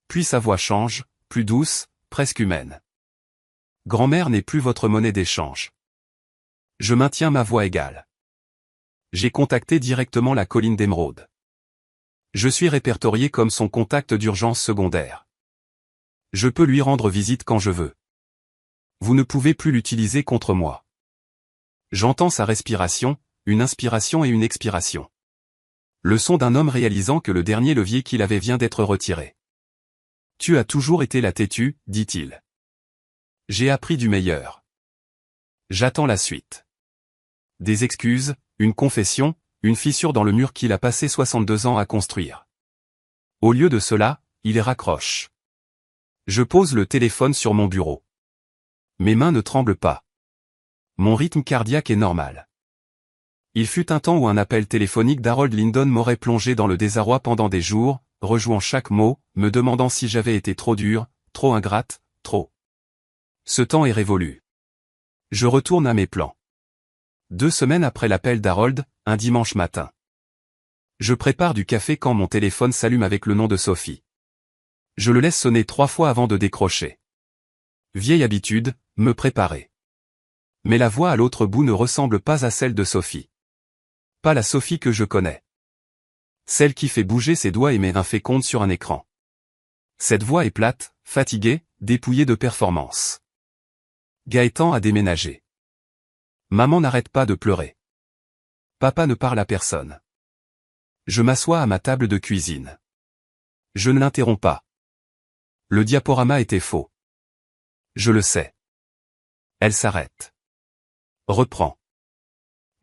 Puis sa voix change, plus douce, presque humaine. Grand-mère n'est plus votre monnaie d'échange. Je maintiens ma voix égale. J'ai contacté directement la colline d'Émeraude. Je suis répertorié comme son contact d'urgence secondaire. Je peux lui rendre visite quand je veux. Vous ne pouvez plus l'utiliser contre moi. J'entends sa respiration, une inspiration et une expiration. Le son d'un homme réalisant que le dernier levier qu'il avait vient d'être retiré. Tu as toujours été la têtue, dit-il. J'ai appris du meilleur. J'attends la suite. Des excuses, une confession, une fissure dans le mur qu'il a passé 62 ans à construire. Au lieu de cela, il raccroche. Je pose le téléphone sur mon bureau. Mes mains ne tremblent pas. Mon rythme cardiaque est normal. Il fut un temps où un appel téléphonique d'Harold Lindon m'aurait plongé dans le désarroi pendant des jours, rejouant chaque mot, me demandant si j'avais été trop dure, trop ingrate, trop. Ce temps est révolu. Je retourne à mes plans. 2 semaines après l'appel d'Harold, un dimanche matin. Je prépare du café quand mon téléphone s'allume avec le nom de Sophie. Je le laisse sonner 3 fois avant de décrocher. Vieille habitude, me préparer. Mais la voix à l'autre bout ne ressemble pas à celle de Sophie. Pas la Sophie que je connais. Celle qui fait bouger ses doigts et met un féconde sur un écran. Cette voix est plate, fatiguée, dépouillée de performance. Gaëtan a déménagé. Maman n'arrête pas de pleurer. Papa ne parle à personne. Je m'assois à ma table de cuisine. Je ne l'interromps pas. Le diaporama était faux. Je le sais. Elle s'arrête. Reprend.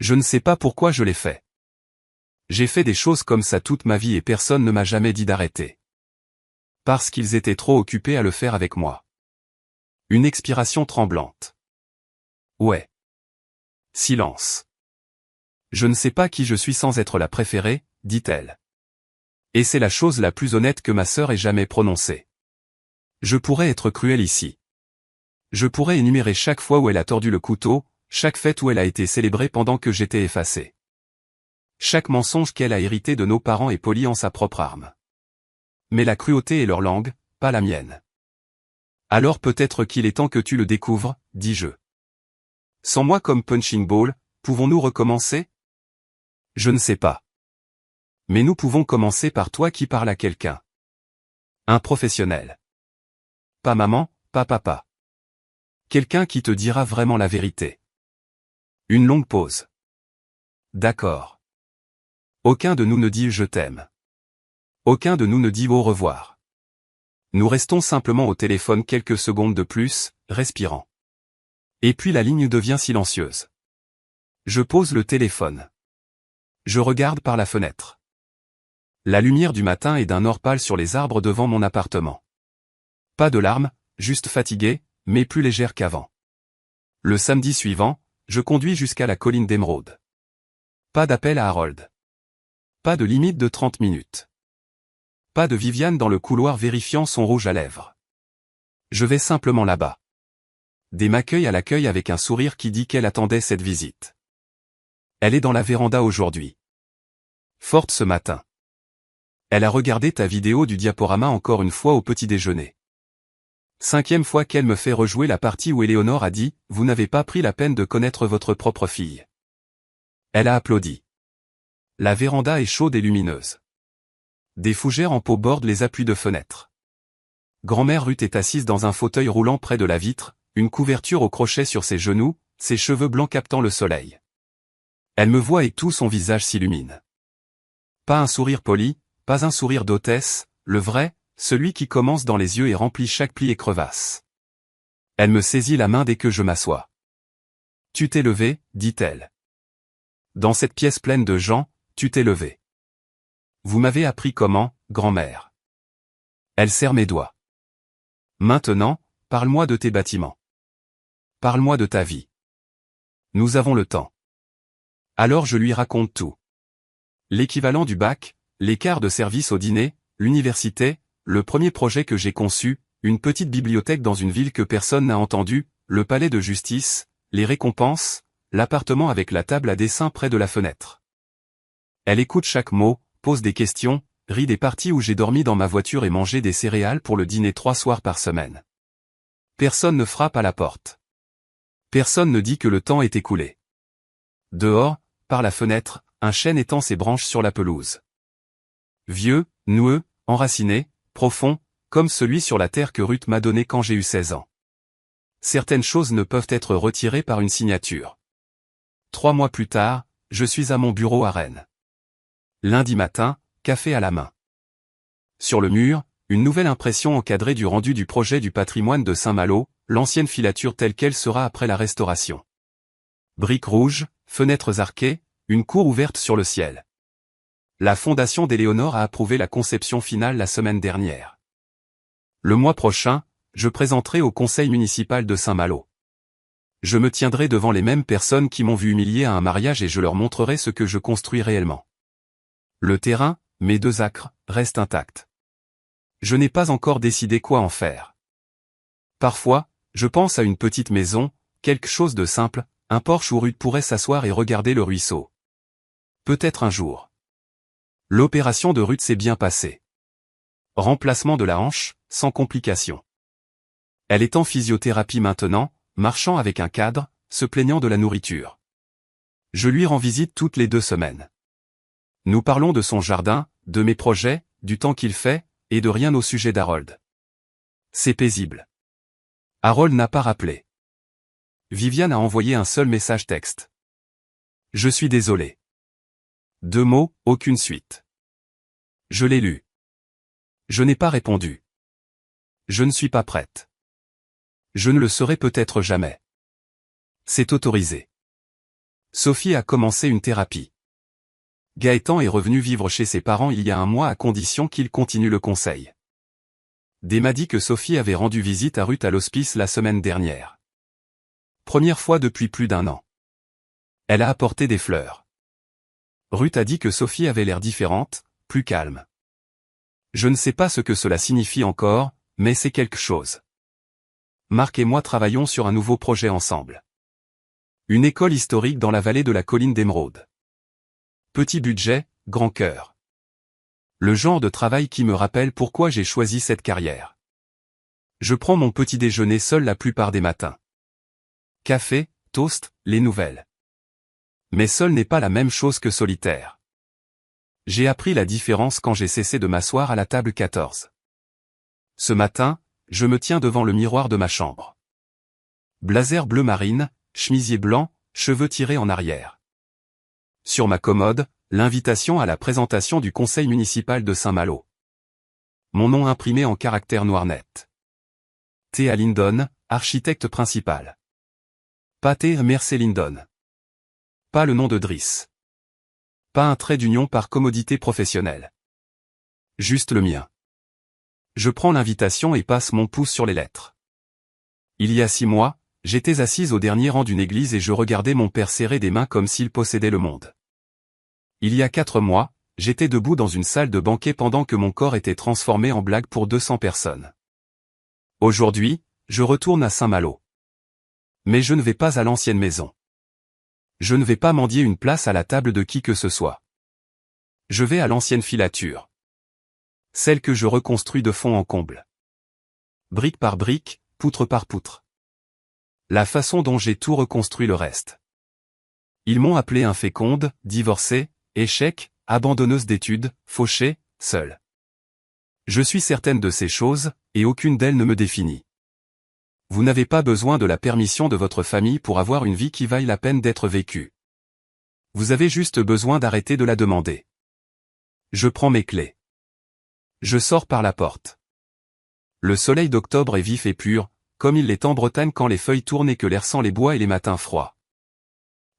Je ne sais pas pourquoi je l'ai fait. J'ai fait des choses comme ça toute ma vie et personne ne m'a jamais dit d'arrêter. Parce qu'ils étaient trop occupés à le faire avec moi. Une expiration tremblante. Ouais. Silence. Je ne sais pas qui je suis sans être la préférée, dit-elle. Et c'est la chose la plus honnête que ma sœur ait jamais prononcée. Je pourrais être cruel ici. Je pourrais énumérer chaque fois où elle a tordu le couteau, chaque fête où elle a été célébrée pendant que j'étais effacé. Chaque mensonge qu'elle a hérité de nos parents est poli en sa propre arme. Mais la cruauté est leur langue, pas la mienne. Alors peut-être qu'il est temps que tu le découvres, dis-je. Sans moi comme punching ball, pouvons-nous recommencer? Je ne sais pas. Mais nous pouvons commencer par toi qui parle à quelqu'un. Un professionnel. Pas maman, pas papa. Quelqu'un qui te dira vraiment la vérité. Une longue pause. D'accord. Aucun de nous ne dit « je t'aime ». Aucun de nous ne dit « au revoir ». Nous restons simplement au téléphone quelques secondes de plus, respirant. Et puis la ligne devient silencieuse. Je pose le téléphone. Je regarde par la fenêtre. La lumière du matin est d'un or pâle sur les arbres devant mon appartement. Pas de larmes, juste fatigué, mais plus légère qu'avant. Le samedi suivant, je conduis jusqu'à la colline d'Émeraude. Pas d'appel à Harold. Pas de limite de 30 minutes. Pas de Viviane dans le couloir vérifiant son rouge à lèvres. Je vais simplement là-bas. Des m'accueille à l'accueil avec un sourire qui dit qu'elle attendait cette visite. Elle est dans la véranda aujourd'hui. Forte ce matin. Elle a regardé ta vidéo du diaporama encore une fois au petit déjeuner. 5e fois qu'elle me fait rejouer la partie où Éléonore a dit « Vous n'avez pas pris la peine de connaître votre propre fille ». Elle a applaudi. La véranda est chaude et lumineuse. Des fougères en pot bordent les appuis de fenêtres. Grand-mère Ruth est assise dans un fauteuil roulant près de la vitre, une couverture au crochet sur ses genoux, ses cheveux blancs captant le soleil. Elle me voit et tout son visage s'illumine. Pas un sourire poli, pas un sourire d'hôtesse, le vrai, celui qui commence dans les yeux et remplit chaque pli et crevasse. Elle me saisit la main dès que je m'assois. « Tu t'es levé, dit-elle. Dans cette pièce pleine de gens, tu t'es levé. Vous m'avez appris comment, grand-mère. » Elle serre mes doigts. « Maintenant, parle-moi de tes bâtiments. Parle-moi de ta vie. Nous avons le temps. » Alors je lui raconte tout. L'équivalent du bac, les quarts de service au dîner, l'université, le premier projet que j'ai conçu, une petite bibliothèque dans une ville que personne n'a entendue, le palais de justice, les récompenses, l'appartement avec la table à dessin près de la fenêtre. Elle écoute chaque mot, pose des questions, rit des parties où j'ai dormi dans ma voiture et mangé des céréales pour le dîner 3 soirs par semaine. Personne ne frappe à la porte. Personne ne dit que le temps est écoulé. Dehors, par la fenêtre, un chêne étend ses branches sur la pelouse. Vieux, noueux, enraciné, profond, comme celui sur la terre que Ruth m'a donné quand j'ai eu 16 ans. Certaines choses ne peuvent être retirées par une signature. 3 mois plus tard, je suis à mon bureau à Rennes. Lundi matin, café à la main. Sur le mur, une nouvelle impression encadrée du rendu du projet du patrimoine de Saint-Malo, l'ancienne filature telle qu'elle sera après la restauration. Briques rouges, fenêtres arquées, une cour ouverte sur le ciel. La fondation d'Éléonore a approuvé la conception finale la semaine dernière. Le mois prochain, je présenterai au conseil municipal de Saint-Malo. Je me tiendrai devant les mêmes personnes qui m'ont vu humilié à un mariage et je leur montrerai ce que je construis réellement. Le terrain, mes 2 acres, reste intact. Je n'ai pas encore décidé quoi en faire. Parfois, je pense à une petite maison, quelque chose de simple, un porche où Ruth pourrait s'asseoir et regarder le ruisseau. Peut-être un jour. L'opération de Ruth s'est bien passée. Remplacement de la hanche, sans complication. Elle est en physiothérapie maintenant, marchant avec un cadre, se plaignant de la nourriture. Je lui rends visite toutes les 2 semaines. Nous parlons de son jardin, de mes projets, du temps qu'il fait, et de rien au sujet d'Harold. C'est paisible. Harold n'a pas rappelé. Viviane a envoyé un seul message texte. Je suis désolé. 2 mots, aucune suite. Je l'ai lu. Je n'ai pas répondu. Je ne suis pas prête. Je ne le serai peut-être jamais. C'est autorisé. Sophie a commencé une thérapie. Gaëtan est revenu vivre chez ses parents il y a 1 mois à condition qu'il continue le conseil. Dé m'a dit que Sophie avait rendu visite à Ruth à l'hospice la semaine dernière. Première fois depuis plus d'1 an. Elle a apporté des fleurs. Ruth a dit que Sophie avait l'air différente, plus calme. Je ne sais pas ce que cela signifie encore, mais c'est quelque chose. Marc et moi travaillons sur un nouveau projet ensemble. Une école historique dans la vallée de la colline d'Émeraude. Petit budget, grand cœur. Le genre de travail qui me rappelle pourquoi j'ai choisi cette carrière. Je prends mon petit déjeuner seul la plupart des matins. Café, toast, les nouvelles. Mais seul n'est pas la même chose que solitaire. J'ai appris la différence quand j'ai cessé de m'asseoir à la table 14. Ce matin, je me tiens devant le miroir de ma chambre. Blazer bleu marine, chemisier blanc, cheveux tirés en arrière. Sur ma commode, l'invitation à la présentation du conseil municipal de Saint-Malo. Mon nom imprimé en caractères noirs nets. Thea Lindon, architecte principal. Pas Thea Mercé Lindon. Pas le nom de Driss. Pas un trait d'union par commodité professionnelle. Juste le mien. Je prends l'invitation et passe mon pouce sur les lettres. Il y a 6 mois, j'étais assise au dernier rang d'une église et je regardais mon père serrer des mains comme s'il possédait le monde. Il y a 4 mois, j'étais debout dans une salle de banquet pendant que mon corps était transformé en blague pour 200 personnes. Aujourd'hui, je retourne à Saint-Malo. Mais je ne vais pas à l'ancienne maison. Je ne vais pas mendier une place à la table de qui que ce soit. Je vais à l'ancienne filature. Celle que je reconstruis de fond en comble. Brique par brique, poutre par poutre. La façon dont j'ai tout reconstruit le reste. Ils m'ont appelé inféconde, divorcée, échec, abandonneuse d'études, fauchée, seule. Je suis certaine de ces choses, et aucune d'elles ne me définit. Vous n'avez pas besoin de la permission de votre famille pour avoir une vie qui vaille la peine d'être vécue. Vous avez juste besoin d'arrêter de la demander. Je prends mes clés. Je sors par la porte. Le soleil d'octobre est vif et pur, comme il l'est en Bretagne quand les feuilles tournent et que l'air sent les bois et les matins froids.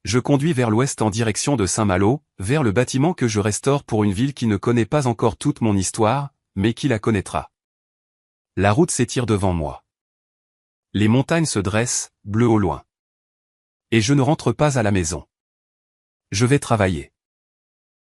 Je conduis vers l'ouest en direction de Saint-Malo, vers le bâtiment que je restaure pour une ville qui ne connaît pas encore toute mon histoire, mais qui la connaîtra. La route s'étire devant moi. Les montagnes se dressent, bleues au loin. Et je ne rentre pas à la maison. Je vais travailler.